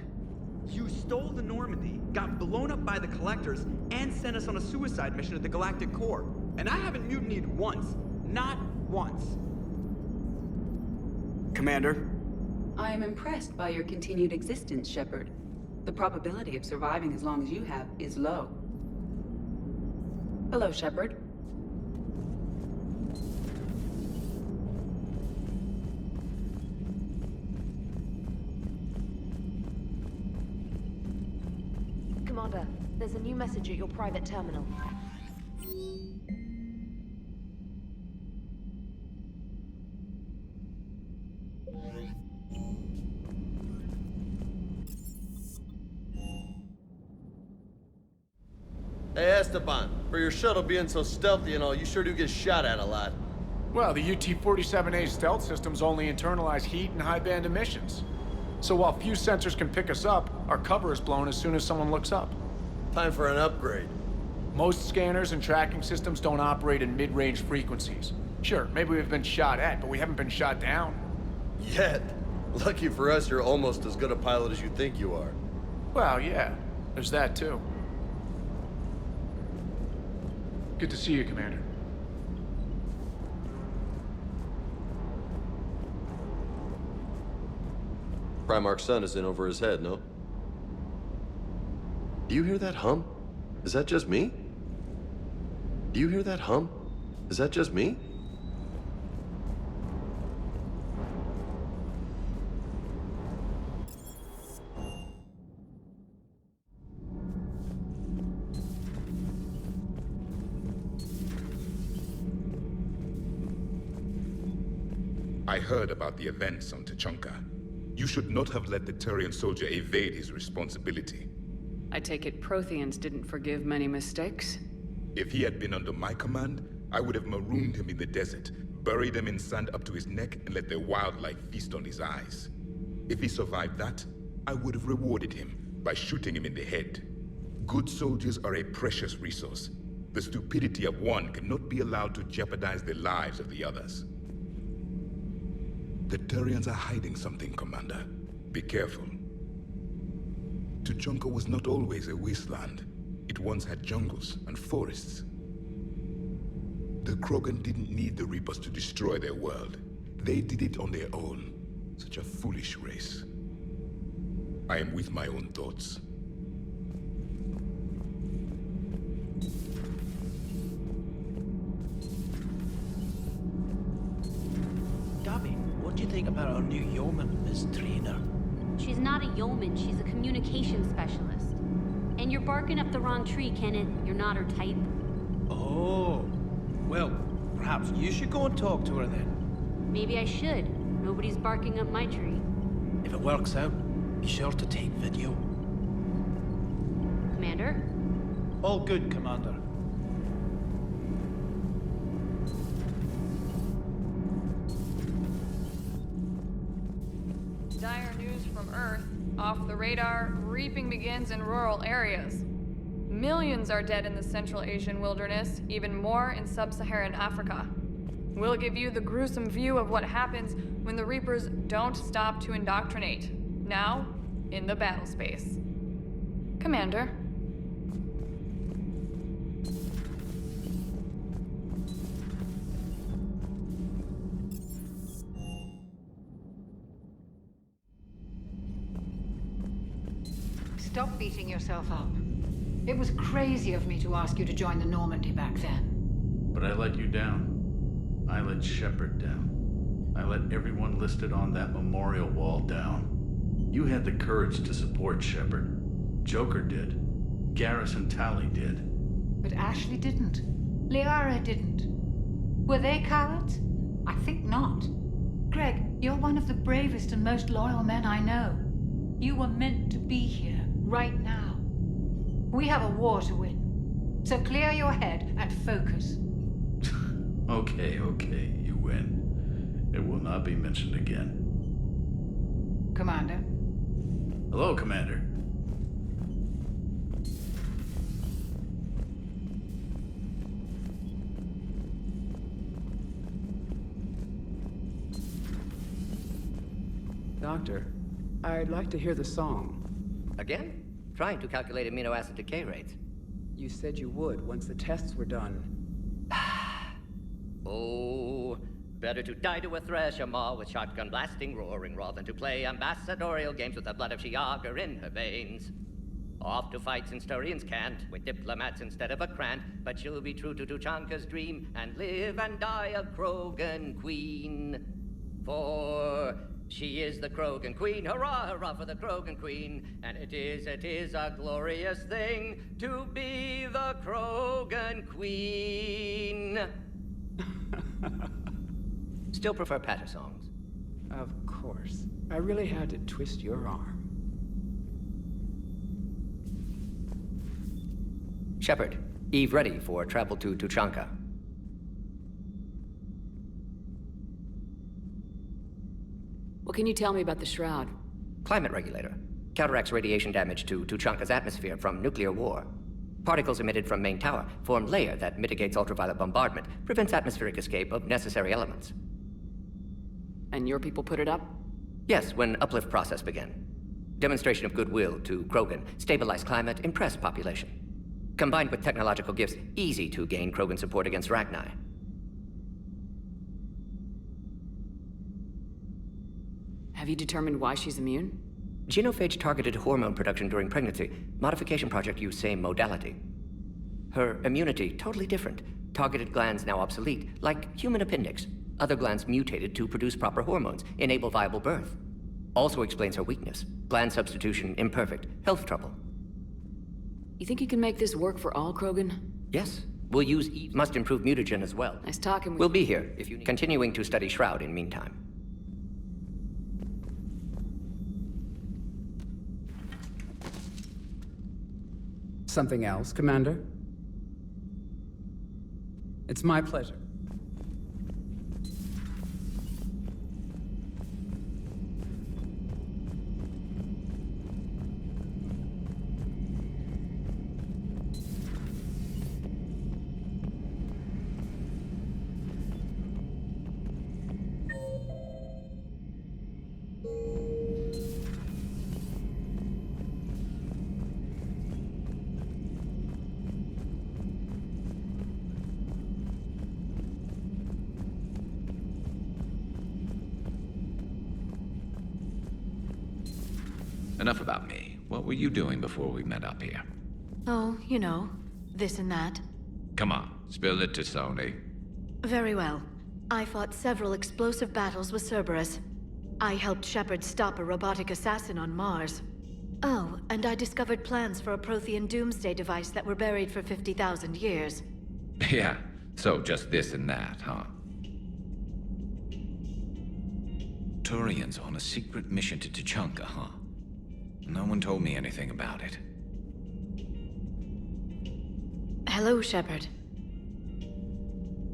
You stole the Normandy, got blown up by the Collectors, and sent us on a suicide mission at the Galactic Core. And I haven't mutinied once. Not once. Commander? I am impressed by your continued existence, Shepard. The probability of surviving as long as you have is low. Hello, Shepard. Commander, there's a new message at your private terminal. Hey, Esteban, for your shuttle being so stealthy and all, you sure do get shot at a lot. Well, the UT-47A stealth systems only internalize heat and high-band emissions. So while few sensors can pick us up, our cover is blown as soon as someone looks up. Time for an upgrade. Most scanners and tracking systems don't operate in mid-range frequencies. Sure, maybe we've been shot at, but we haven't been shot down. Yet. Lucky for us, you're almost as good a pilot as you think you are. Well, yeah. There's that, too. Good to see you, Commander. Primarch's sun is in over his head, no? Do you hear that hum? Is that just me? Do you hear that hum? Is that just me? I heard about the events on Tachanka. You should not have let the Turian soldier evade his responsibility. I take it Protheans didn't forgive many mistakes? If he had been under my command, I would have marooned him in the desert, buried him in sand up to his neck, and let the wildlife feast on his eyes. If he survived that, I would have rewarded him by shooting him in the head. Good soldiers are a precious resource. The stupidity of one cannot be allowed to jeopardize the lives of the others. The Turians are hiding something, Commander. Be careful. Tuchanka was not always a wasteland. It once had jungles and forests. The Krogan didn't need the Reapers to destroy their world. They did it on their own. Such a foolish race. I am with my own thoughts. Gabby, what do you think about our new yeoman, Miss Trainer? She's not a yeoman, she's a communication specialist. And you're barking up the wrong tree, Kenneth. You're not her type. Oh, well, perhaps you should go and talk to her then. Maybe I should. Nobody's barking up my tree. If it works out, be sure to take video. Commander? All good, Commander. Dire news from Earth. Off the radar, reaping begins in rural areas. Millions are dead in the Central Asian wilderness, even more in sub-Saharan Africa. We'll give you the gruesome view of what happens when the Reapers don't stop to indoctrinate. Now, in the battle space. Commander. Stop beating yourself up. It was crazy of me to ask you to join the Normandy back then. But I let you down. I let Shepard down. I let everyone listed on that memorial wall down. You had the courage to support Shepard. Joker did. Garrus and Tali did. But Ashley didn't. Liara didn't. Were they cowards? I think not. Greg, you're one of the bravest and most loyal men I know. You were meant to be here, right now. We have a war to win. So clear your head and focus. Okay, you win. It will not be mentioned again. Commander. Hello, Commander. Doctor, I'd like to hear the song. Again? Trying to calculate amino acid decay rates. You said you would once the tests were done. Oh, better to die to a thresher maw with shotgun blasting roaring raw than to play ambassadorial games with the blood of Shiagar in her veins. Off to fight since Turians can't, with diplomats instead of a Krant, but she'll be true to Tuchanka's dream and live and die a Krogan queen. For she is the Krogan queen, hurrah, hurrah for the Krogan queen, and it is a glorious thing to be the Krogan queen. Still prefer patter songs. Of course. I really had to twist your arm. Shepard, Eve ready for travel to Tuchanka. What can you tell me about the Shroud? Climate regulator. Counteracts radiation damage to Tuchanka's atmosphere from nuclear war. Particles emitted from main tower form layer that mitigates ultraviolet bombardment, prevents atmospheric escape of necessary elements. And your people put it up? Yes, when uplift process began. Demonstration of goodwill to Krogan, stabilize climate, impress population. Combined with technological gifts, easy to gain Krogan support against Ragni. Have you determined why she's immune? Genophage targeted hormone production during pregnancy. Modification project used same modality. Her immunity, totally different. Targeted glands now obsolete, like human appendix. Other glands mutated to produce proper hormones, enable viable birth. Also explains her weakness. Gland substitution imperfect. Health trouble. You think you can make this work for all Krogan? Yes. We'll use Eve must improve mutagen as well. Nice talking with We'll be here if you need. Continuing to study Shroud in meantime. Something else, Commander? It's my pleasure. Enough about me. What were you doing before we met up here? Oh, you know, this and that. Come on, spill it to Sony. Very well. I fought several explosive battles with Cerberus. I helped Shepard stop a robotic assassin on Mars. Oh, and I discovered plans for a Prothean doomsday device that were buried for 50,000 years. Yeah, so just this and that, huh? Turian's on a secret mission to Tuchanka, huh? No one told me anything about it. Hello, Shepard.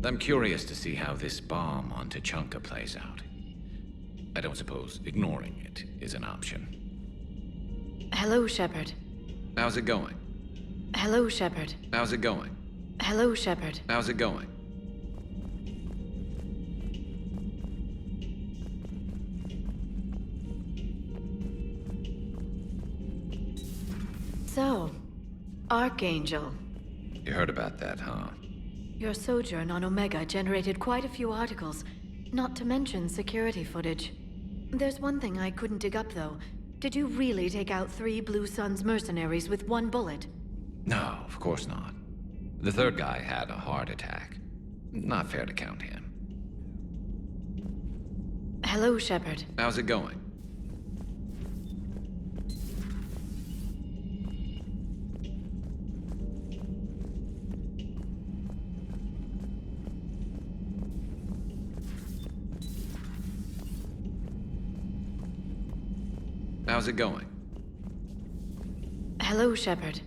I'm curious to see how this bomb on Tuchanka plays out. I don't suppose ignoring it is an option. Hello, Shepard. How's it going? Hello, Shepard. How's it going? Hello, Shepard. How's it going? So, Archangel. You heard about that, huh? Your sojourn on Omega generated quite a few articles, not to mention security footage. There's one thing I couldn't dig up, though. Did you really take out 3 Blue Suns mercenaries with 1 bullet? No, of course not. The third guy had a heart attack. Not fair to count him. Hello, Shepard. How's it going? How's it going? Hello, Shepard.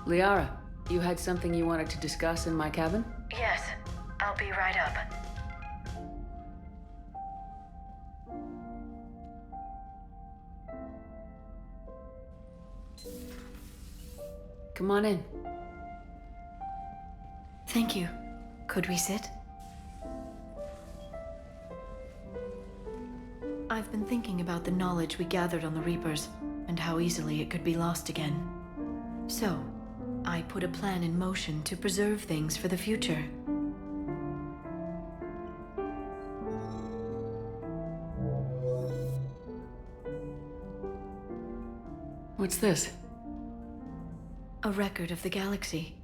Liara, you had something you wanted to discuss in my cabin? Yes, I'll be right up. Come on in. Thank you. Could we sit? I've been thinking about the knowledge we gathered on the Reapers, and how easily it could be lost again. So, I put a plan in motion to preserve things for the future. What's this? A record of the galaxy.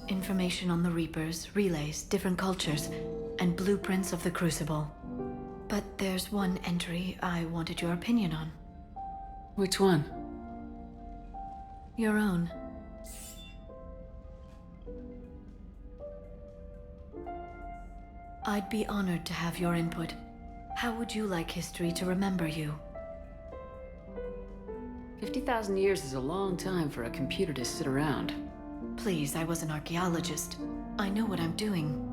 Information on the Reapers, relays, different cultures, and blueprints of the Crucible. But there's one entry I wanted your opinion on. Which one? Your own. I'd be honored to have your input. How would you like history to remember you? 50,000 years is a long time for a computer to sit around. Please, I was an archaeologist. I know what I'm doing.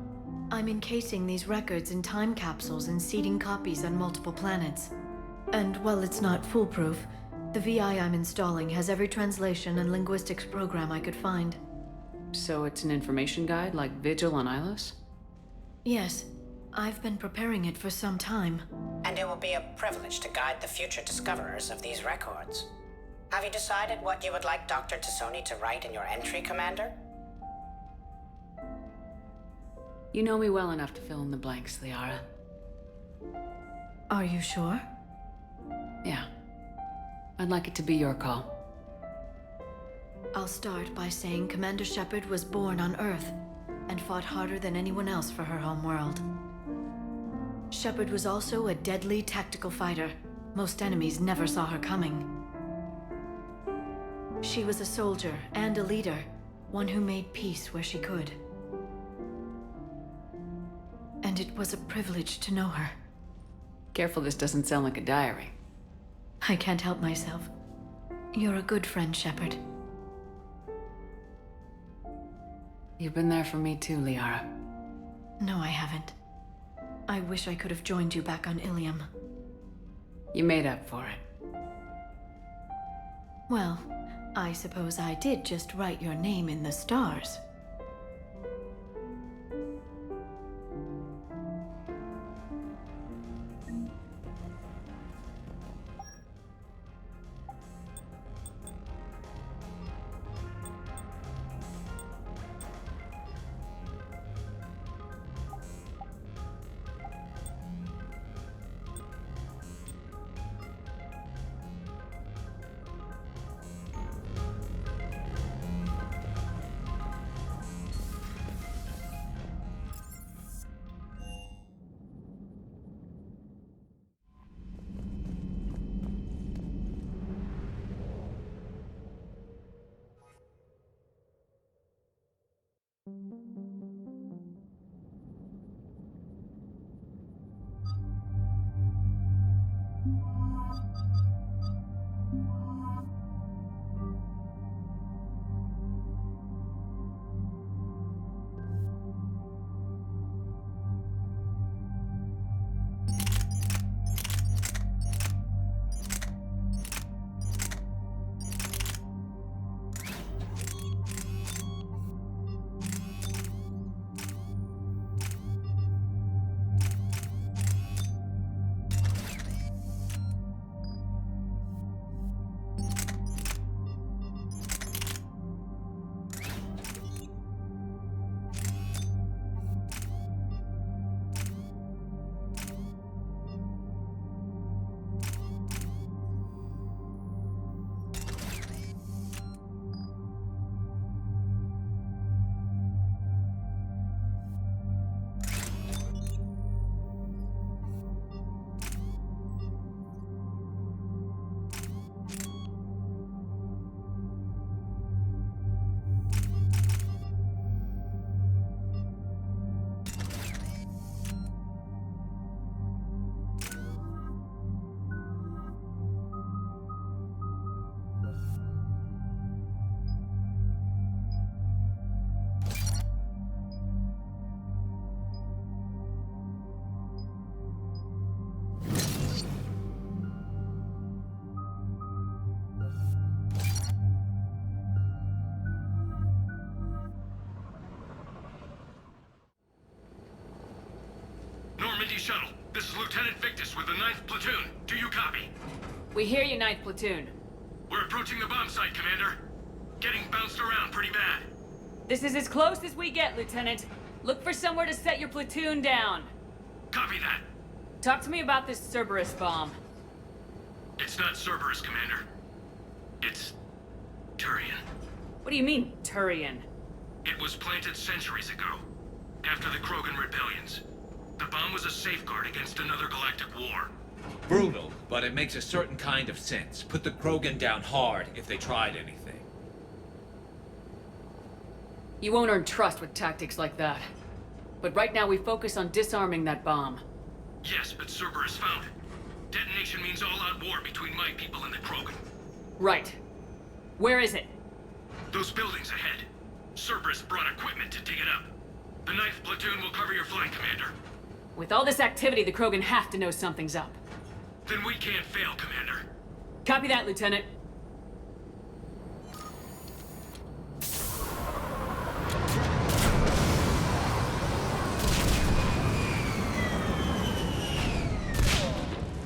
I'm encasing these records in time capsules and seeding copies on multiple planets. And while it's not foolproof, the VI I'm installing has every translation and linguistics program I could find. So it's an information guide like Vigil on Ilos? Yes. I've been preparing it for some time. And it will be a privilege to guide the future discoverers of these records. Have you decided what you would like Dr. Tassoni to write in your entry, Commander? You know me well enough to fill in the blanks, Liara. Are you sure? Yeah. I'd like it to be your call. I'll start by saying Commander Shepard was born on Earth and fought harder than anyone else for her homeworld. Shepard was also a deadly tactical fighter. Most enemies never saw her coming. She was a soldier and a leader, one who made peace where she could. And it was a privilege to know her. Careful this doesn't sound like a diary. I can't help myself. You're a good friend, Shepard. You've been there for me too, Liara. No, I haven't. I wish I could have joined you back on Ilium. You made up for it. Well, I suppose I did just write your name in the stars. shuttle. This is Lieutenant Victus with the 9th Platoon. Do you copy? We hear you, 9th Platoon. We're approaching the bomb site, Commander. Getting bounced around pretty bad. This is as close as we get, Lieutenant. Look for somewhere to set your platoon down. Copy that. Talk to me about this Cerberus bomb. It's not Cerberus, Commander. It's Turian. What do you mean, Turian? It was planted centuries ago, after the Krogan rebellions. The bomb was a safeguard against another galactic war. Brutal, but it makes a certain kind of sense. Put the Krogan down hard if they tried anything. You won't earn trust with tactics like that. But right now we focus on disarming that bomb. Yes, but Cerberus found it. Detonation means all-out war between my people and the Krogan. Right. Where is it? Those buildings ahead. Cerberus brought equipment to dig it up. The 9th Platoon will cover your flank, Commander. With all this activity, the Krogan have to know something's up. Then we can't fail, Commander. Copy that, Lieutenant.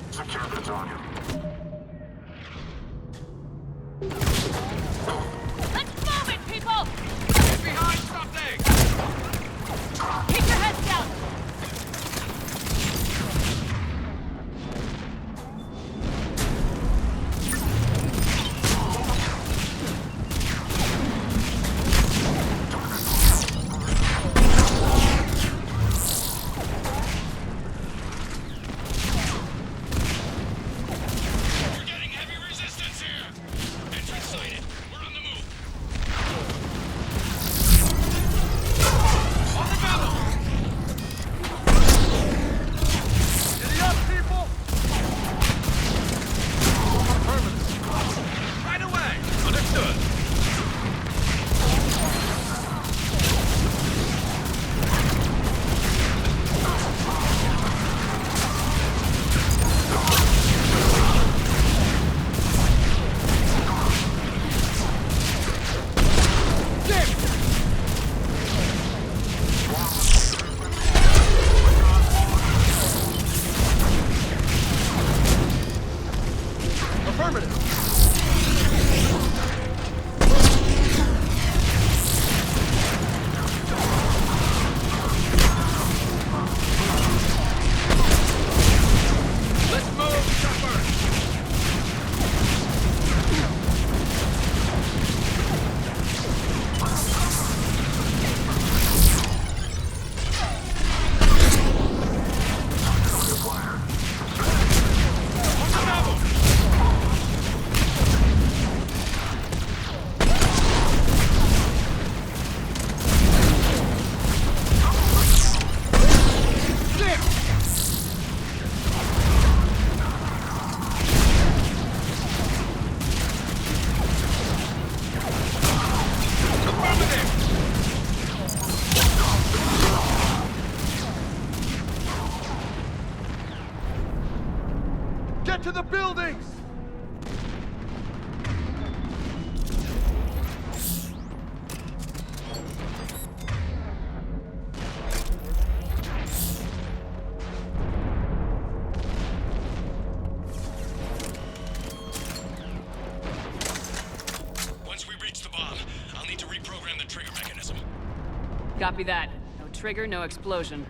Secure plutonium. Let's move it, people! Get behind something! Keep your heads down! To the buildings! Once we reach the bomb, I'll need to reprogram the trigger mechanism. Copy that. No trigger, no explosion.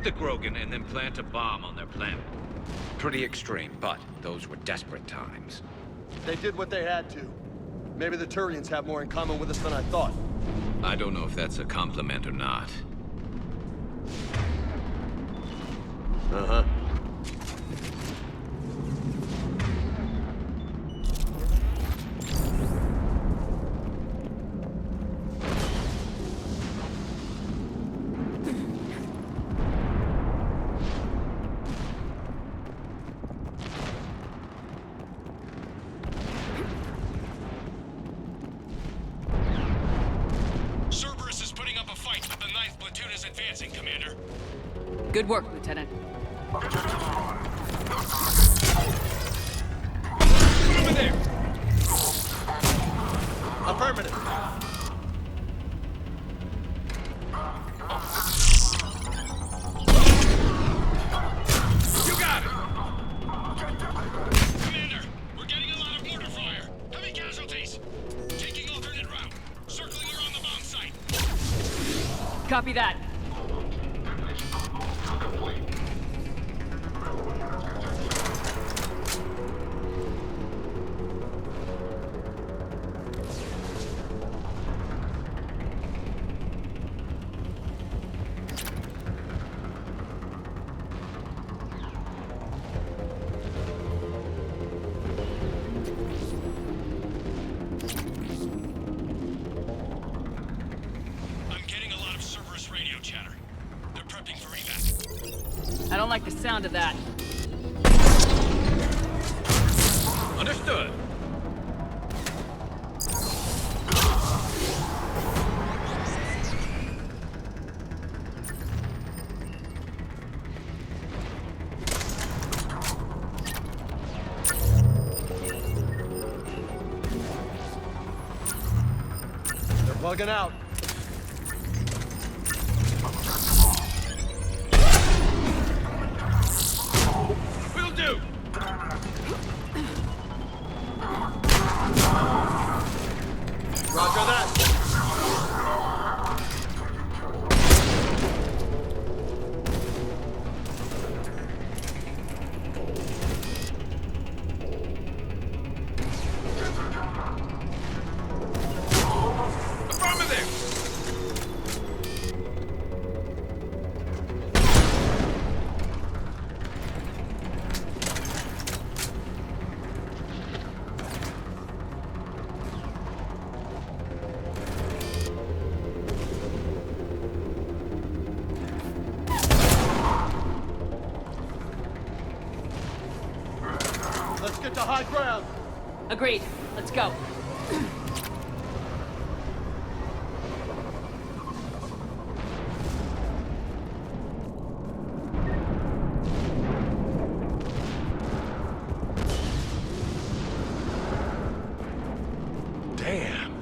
the Krogan and then plant a bomb on their planet. Pretty extreme, but those were desperate times. They did what they had to. Maybe the Turians have more in common with us than I thought. I don't know if that's a compliment or not. Uh-huh. Cerberus is putting up a fight, but the 9th Platoon is advancing, Commander. Good work, Lieutenant. Over there! Affirmative. You got it! Commander, we're getting a lot of mortar fire. Heavy casualties. Taking alternate route. Circling around the bomb site. Copy that. I don't like the sound of that. Understood. They're bugging out. Will do! Roger that. Affirmative! Let's get to high ground. Agreed. Let's go. Damn.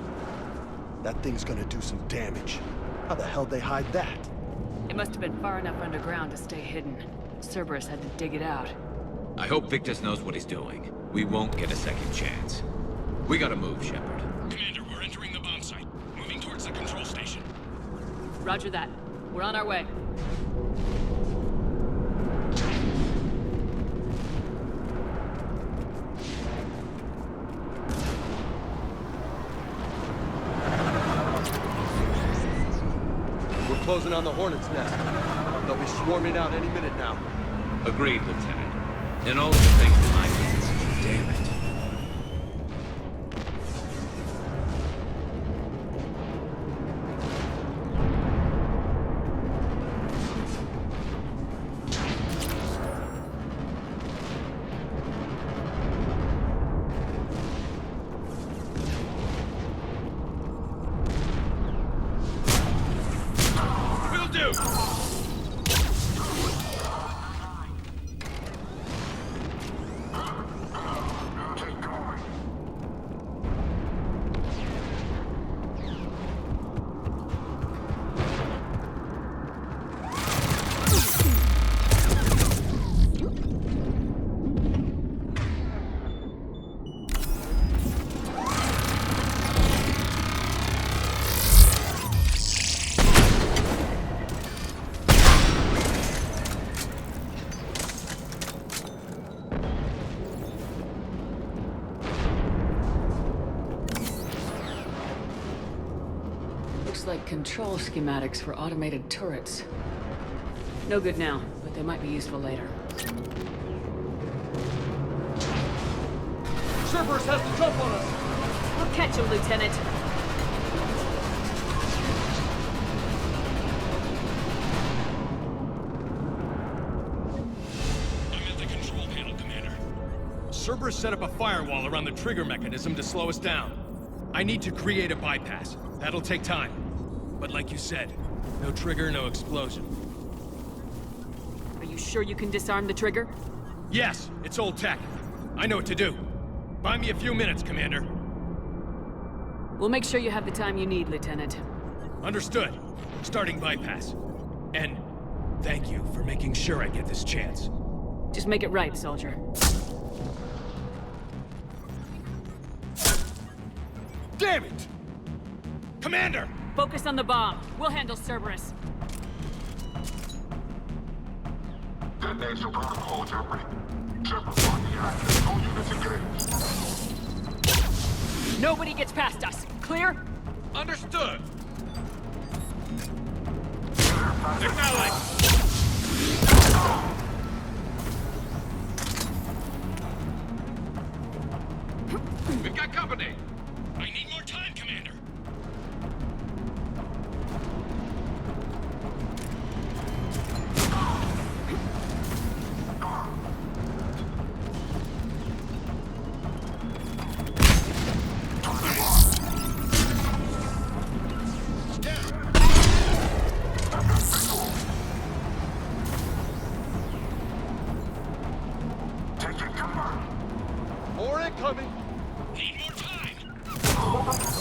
That thing's gonna do some damage. How the hell they hide that? It must have been far enough underground to stay hidden. Cerberus had to dig it out. I hope Victus knows what he's doing. We won't get a second chance. We gotta move, Shepard. Commander, we're entering the bomb site. Moving towards the control station. Roger that. We're on our way. We're closing on the Hornet's nest. They'll be swarming out any minute now. Agreed, Lieutenant. And all of the things in my business. Damn it. Will do! like control schematics for automated turrets. No good now, but they might be useful later. Cerberus has the jump on us! We'll catch him, Lieutenant. I'm at the control panel, Commander. Cerberus set up a firewall around the trigger mechanism to slow us down. I need to create a bypass. That'll take time. But like you said, no trigger, no explosion. Are you sure you can disarm the trigger? Yes, it's old tech. I know what to do. Buy me a few minutes, Commander. We'll make sure you have the time you need, Lieutenant. Understood. Starting bypass. And thank you for making sure I get this chance. Just make it right, soldier. Damn it! Commander! Focus on the bomb. We'll handle Cerberus. Detonation protocol jeopardy. Shepard's on the active. All units engaged. Nobody gets past us. Clear? Understood. Acknowledge. We've got company. I need more time, Commander. More incoming. Need more time. Understood.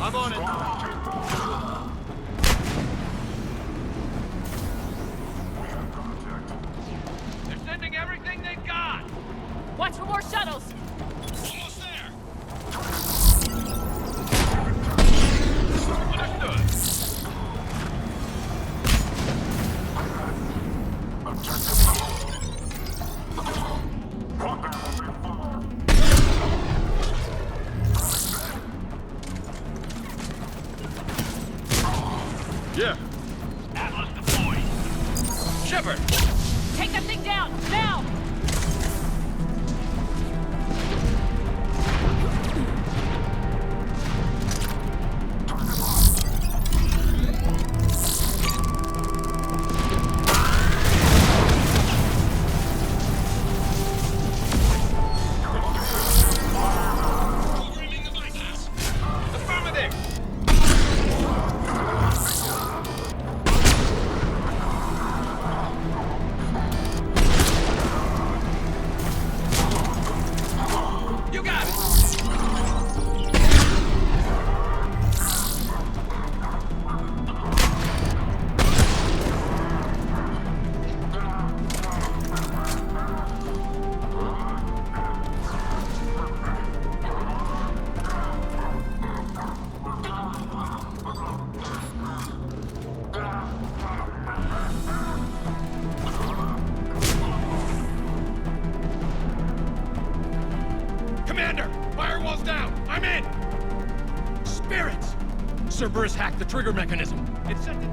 I'm on it. They're sending everything they've got. Watch for more shuttles! Almost there. Understood. Yeah. Atlas deployed. Shepard! Take that thing down! Now! Programming the bypass. Affirmative! You got it! Commander! Firewall's down! I'm in! Spirits! Cerberus hacked the trigger mechanism. It's set to...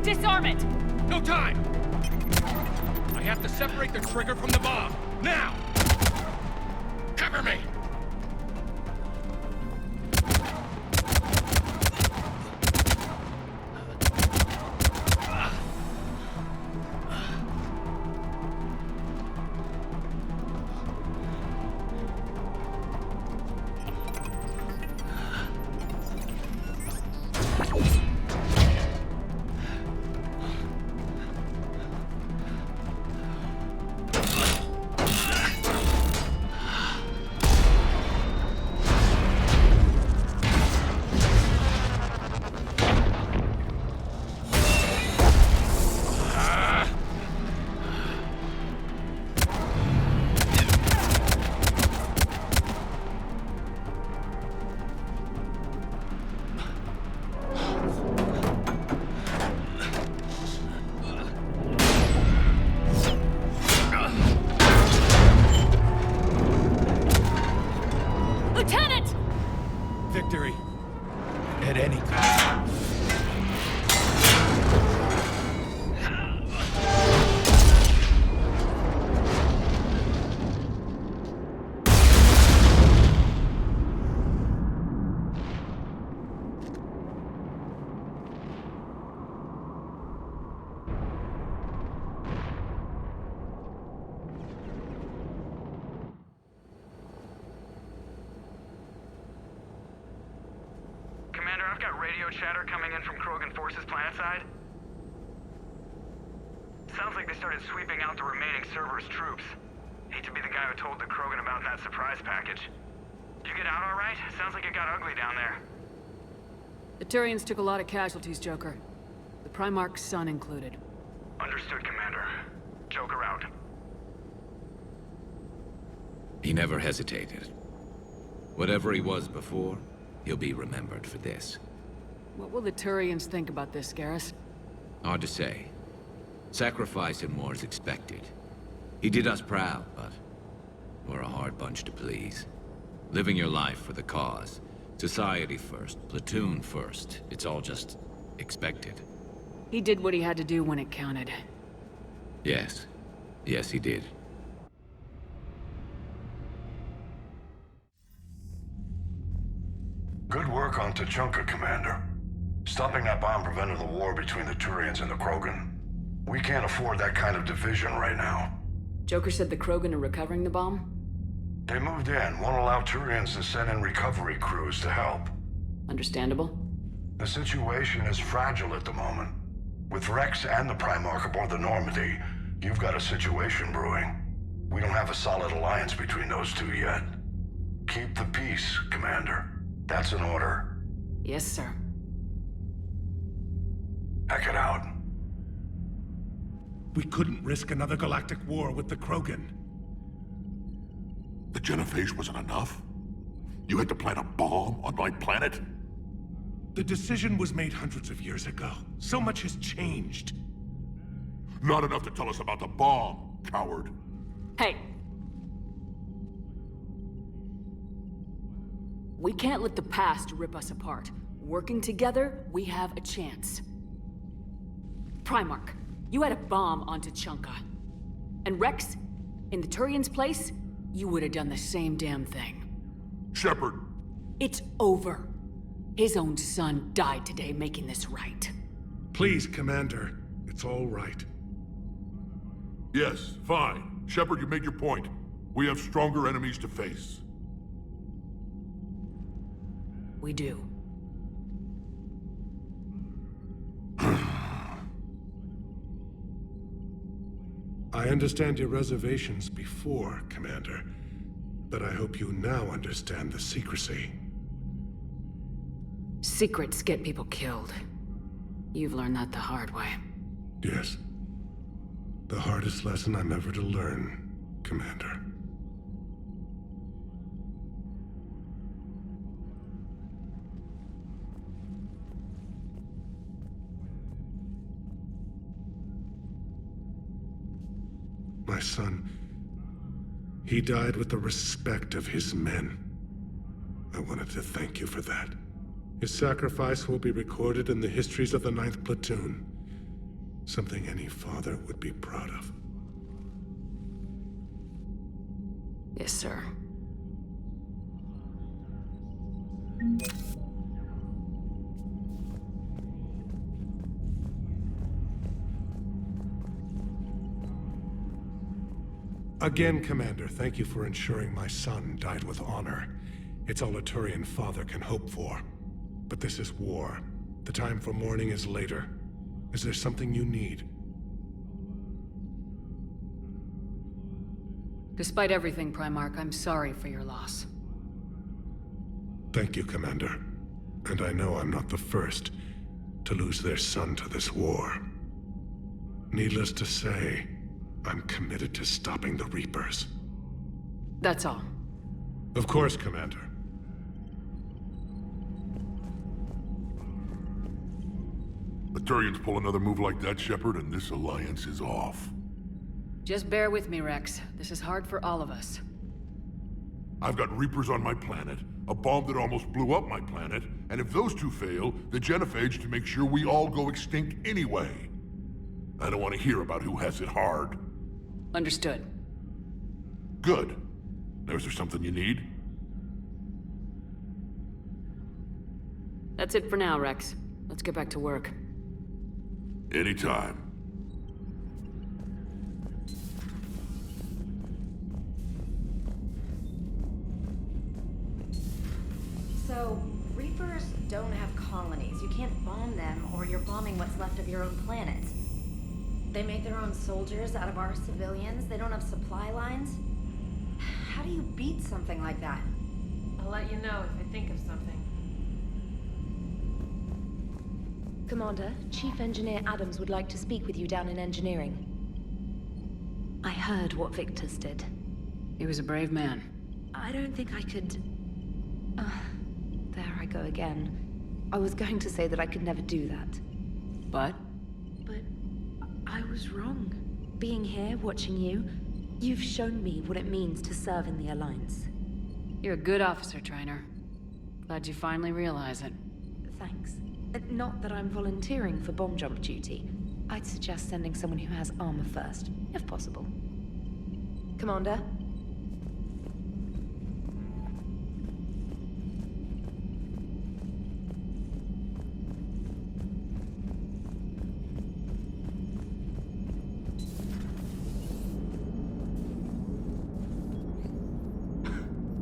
Disarm it! No time! I have to separate the trigger from the bomb. Now! Cover me! radio chatter coming in from Krogan forces planetside? Sounds like they started sweeping out the remaining Cerberus troops. Hate to be the guy who told the Krogan about that surprise package. Did you get out all right? Sounds like it got ugly down there. The Turians took a lot of casualties, Joker. The Primarch's son included. Understood, Commander. Joker out. He never hesitated. Whatever he was before, he'll be remembered for this. What will the Turians think about this, Garrus? Hard to say. Sacrifice and more is expected. He did us proud, but we're a hard bunch to please. Living your life for the cause. Society first, Platoon first. It's all just expected. He did what he had to do when it counted. Yes. Yes, he did. Good work on Tachanka, Commander. Stopping that bomb prevented the war between the Turians and the Krogan. We can't afford that kind of division right now. Joker said the Krogan are recovering the bomb? They moved in, won't allow Turians to send in recovery crews to help. Understandable. The situation is fragile at the moment. With Rex and the Primarch aboard the Normandy, you've got a situation brewing. We don't have a solid alliance between those two yet. Keep the peace, Commander. That's an order. Yes, sir. Heck it out. We couldn't risk another galactic war with the Krogan. The genophage wasn't enough? You had to plant a bomb on my planet? The decision was made hundreds of years ago. So much has changed. Not enough to tell us about the bomb, coward. Hey! We can't let the past rip us apart. Working together, we have a chance. Primarch, you had a bomb on Tachanka. And Rex, in the Turian's place, you would have done the same damn thing. Shepard! It's over. His own son died today making this right. Please, Commander. It's all right. Yes, fine. Shepard, you made your point. We have stronger enemies to face. We do. I understand your reservations before, Commander, but I hope you now understand the secrecy. Secrets get people killed. You've learned that the hard way. Yes. The hardest lesson I'm ever to learn, Commander. My son, he died with the respect of his men. I wanted to thank you for that. His sacrifice will be recorded in the histories of the 9th Platoon. Something any father would be proud of. Yes, sir. Again, Commander, thank you for ensuring my son died with honor. It's all a Turian father can hope for. But this is war. The time for mourning is later. Is there something you need? Despite everything, Primarch, I'm sorry for your loss. Thank you, Commander. And I know I'm not the first to lose their son to this war. Needless to say, I'm committed to stopping the Reapers. That's all. Of course, Commander. The Turians pull another move like that, Shepard, and this alliance is off. Just bear with me, Rex. This is hard for all of us. I've got Reapers on my planet, a bomb that almost blew up my planet, and if those two fail, the genophage to make sure we all go extinct anyway. I don't want to hear about who has it hard. Understood. Good. Now, is there something you need? That's it for now, Rex. Let's get back to work. Anytime. So, Reapers don't have colonies. You can't bomb them, or you're bombing what's left of your own planet. They make their own soldiers out of our civilians. They don't have supply lines. How do you beat something like that? I'll let you know if I think of something. Commander, Chief Engineer Adams would like to speak with you down in engineering. I heard what Victor's did. He was a brave man. I don't think I could... there I go again. I was going to say that I could never do that. But? But I was wrong. Being here, watching you, you've shown me what it means to serve in the Alliance. You're a good officer, Trainer. Glad you finally realize it. Thanks. Not that I'm volunteering for bomb jump duty. I'd suggest sending someone who has armor first, if possible. Commander?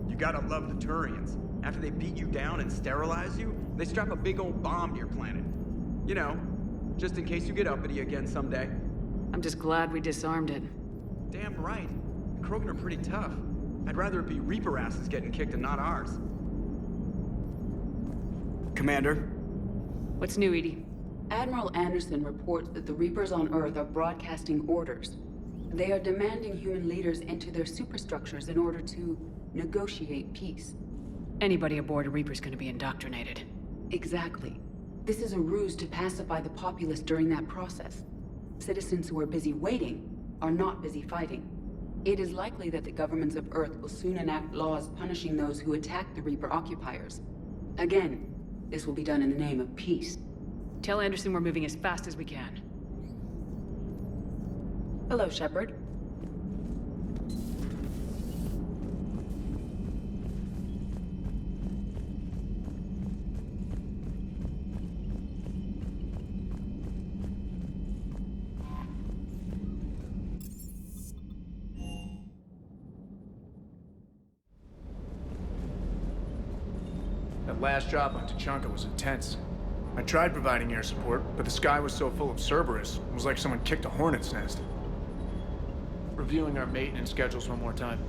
You gotta love the Turians. After they beat you down and sterilize you, they strap a big old bomb to your planet. You know, just in case you get uppity again someday. I'm just glad we disarmed it. Damn right. Krogan are pretty tough. I'd rather it be Reaper asses getting kicked and not ours. Commander? What's new, Edie? Admiral Anderson reports that the Reapers on Earth are broadcasting orders. They are demanding human leaders enter their superstructures in order to negotiate peace. Anybody aboard a Reaper's gonna be indoctrinated. Exactly. This is a ruse to pacify the populace during that process. Citizens who are busy waiting are not busy fighting. It is likely that the governments of Earth will soon enact laws punishing those who attack the Reaper occupiers. Again, this will be done in the name of peace. Tell Anderson we're moving as fast as we can. Hello, Shepard. That last job on Tuchanka was intense. I tried providing air support, but the sky was so full of Cerberus, it was like someone kicked a hornet's nest. Reviewing our maintenance schedules one more time.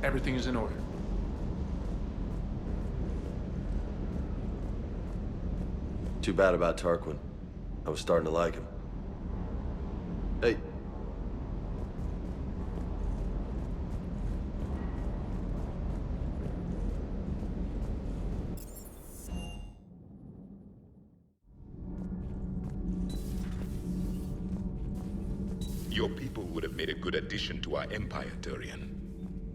Everything is in order. Too bad about Tarquin. I was starting to like him. Hey. Your people would have made a good addition to our empire, Turian.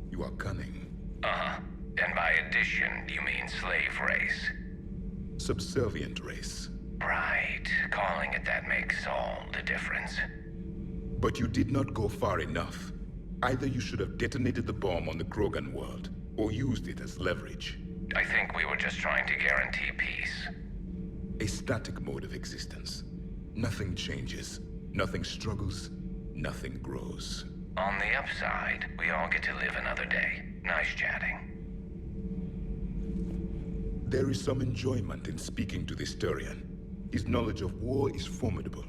You are cunning. Uh-huh. And by addition, you mean slave race? Subservient race. Right. Calling it that makes all the difference. But you did not go far enough. Either you should have detonated the bomb on the Krogan world, or used it as leverage. I think we were just trying to guarantee peace. A static mode of existence. Nothing changes, nothing struggles, nothing grows. On the upside, we all get to live another day. Nice chatting. There is some enjoyment in speaking to this Turian. His knowledge of war is formidable,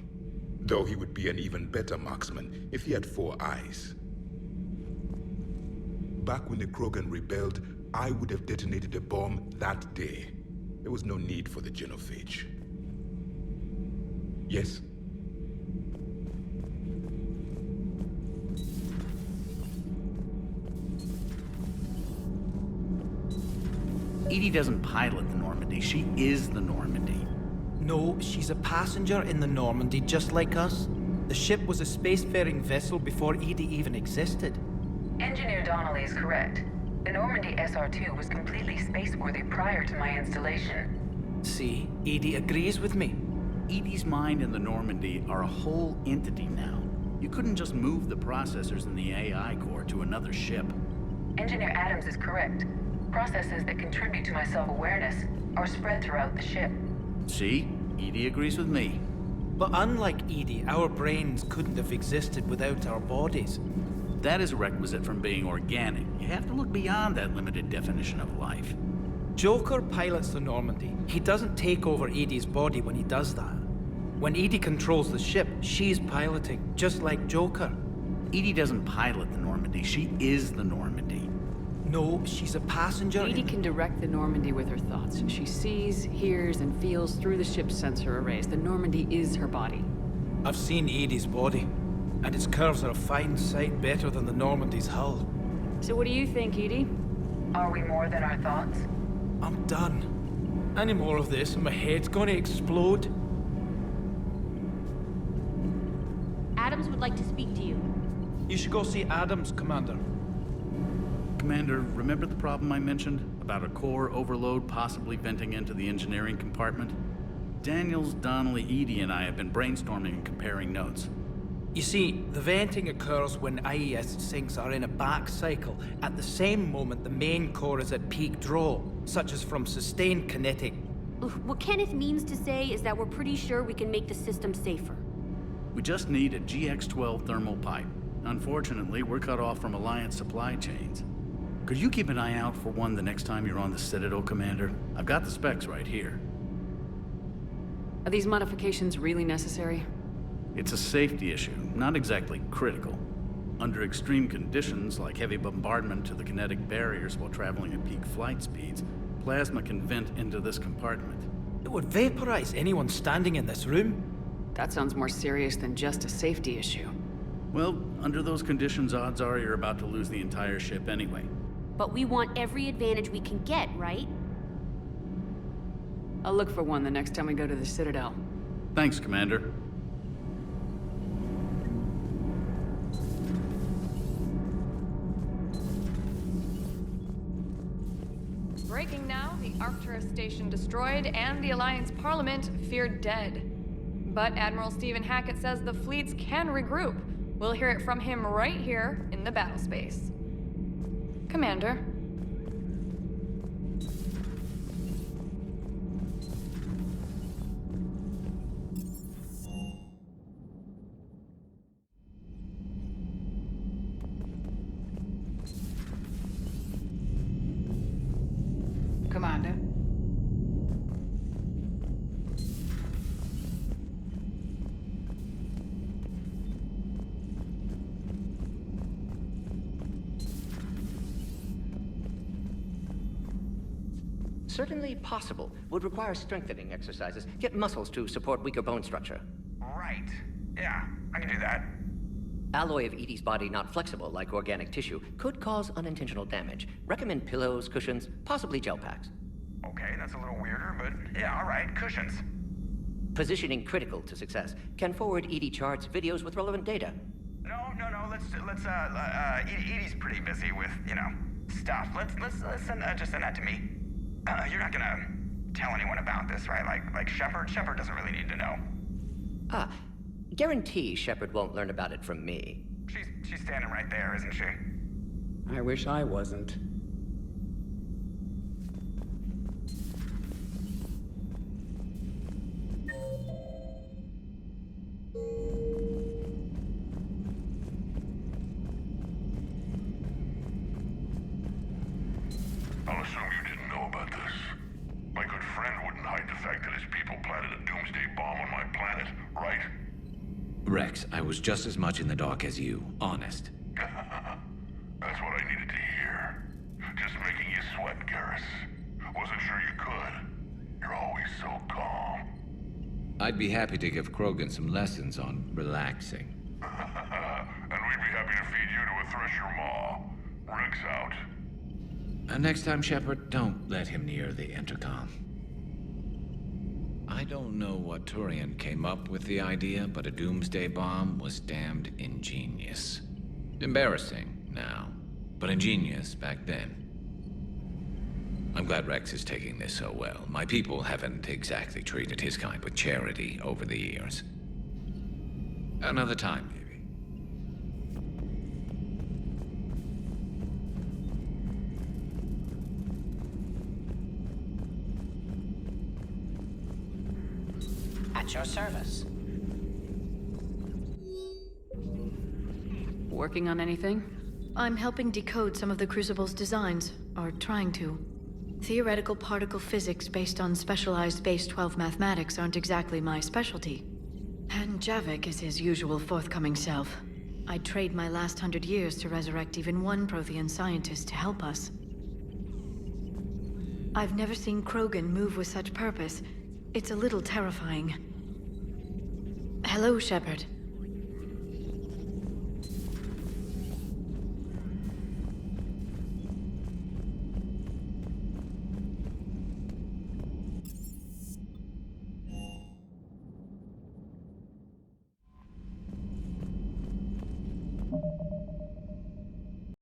though he would be an even better marksman if he had 4 eyes. Back when the Krogan rebelled, I would have detonated a bomb that day. There was no need for the genophage. Yes? Edie doesn't pilot the Normandy, she is the Normandy. No, she's a passenger in the Normandy, just like us. The ship was a spacefaring vessel before Edie even existed. Engineer Donnelly is correct. The Normandy SR-2 was completely spaceworthy prior to my installation. See, Edie agrees with me. Edie's mind and the Normandy are a whole entity now. You couldn't just move the processors in the AI core to another ship. Engineer Adams is correct. Processes that contribute to my self-awareness are spread throughout the ship. See? Edie agrees with me. But unlike Edie, our brains couldn't have existed without our bodies. That is a requisite from being organic. You have to look beyond that limited definition of life. Joker pilots the Normandy. He doesn't take over Edie's body when he does that. When Edie controls the ship, she's piloting, just like Joker. Edie doesn't pilot the Normandy. She is the Normandy. No, she's a passenger. Edie can direct the Normandy with her thoughts. She sees, hears, and feels through the ship's sensor arrays. The Normandy is her body. I've seen Edie's body, and its curves are a fine sight better than the Normandy's hull. So what do you think, Edie? Are we more than our thoughts? I'm done. Any more of this, and my head's gonna explode. Adams would like to speak to you. You should go see Adams, Commander. Commander, remember the problem I mentioned? About a core overload possibly venting into the engineering compartment? Daniels, Donnelly, Edie, and I have been brainstorming and comparing notes. You see, the venting occurs when IES sinks are in a back cycle. At the same moment, the main core is at peak draw, such as from sustained kinetic. What Kenneth means to say is that we're pretty sure we can make the system safer. We just need a GX-12 thermal pipe. Unfortunately, we're cut off from Alliance supply chains. Could you keep an eye out for one the next time you're on the Citadel, Commander? I've got the specs right here. Are these modifications really necessary? It's a safety issue, not exactly critical. Under extreme conditions, like heavy bombardment to the kinetic barriers while traveling at peak flight speeds, plasma can vent into this compartment. It would vaporize anyone standing in this room. That sounds more serious than just a safety issue. Well, under those conditions, odds are you're about to lose the entire ship anyway. But we want every advantage we can get, right? I'll look for one the next time we go to the Citadel. Thanks, Commander. Breaking now, the Arcturus station destroyed and the Alliance Parliament feared dead. But Admiral Stephen Hackett says the fleets can regroup. We'll hear it from him right here in the battle space. Commander. Commander. Certainly possible. Would require strengthening exercises. Get muscles to support weaker bone structure. Right. Yeah, I can do that. Alloy of Edie's body not flexible like organic tissue could cause unintentional damage. Recommend pillows, cushions, possibly gel packs. Okay, that's a little weirder, but yeah, all right, cushions. Positioning critical to success. Can forward Edie charts, videos with relevant data. No, Edie's pretty busy with, stuff. Let's just send that to me. You're not gonna tell anyone about this, right? Like Shepard? Shepard doesn't really need to know. Guarantee Shepard won't learn about it from me. She's standing right there, isn't she? I wish I wasn't. I'll assume you didn't know about this. My good friend wouldn't hide the fact that his people planted a doomsday bomb on my planet, right? Rex, I was just as much in the dark as you, honest. That's what I needed to hear. Just making you sweat, Garrus. Wasn't sure you could. You're always so calm. I'd be happy to give Krogan some lessons on relaxing. And we'd be happy to feed you to a Thresher maw. Rex out. Next time, Shepard, don't let him near the intercom. I don't know what Turian came up with the idea, but a doomsday bomb was damned ingenious. Embarrassing now, but ingenious back then. I'm glad Rex is taking this so well. My people haven't exactly treated his kind with charity over the years. Another time, maybe. At your service. Working on anything? I'm helping decode some of the Crucible's designs, or trying to. Theoretical particle physics based on specialized base 12 mathematics aren't exactly my specialty. And Javik is his usual forthcoming self. I'd trade my last 100 years to resurrect even one Prothean scientist to help us. I've never seen Krogan move with such purpose. It's a little terrifying. Hello, Shepard.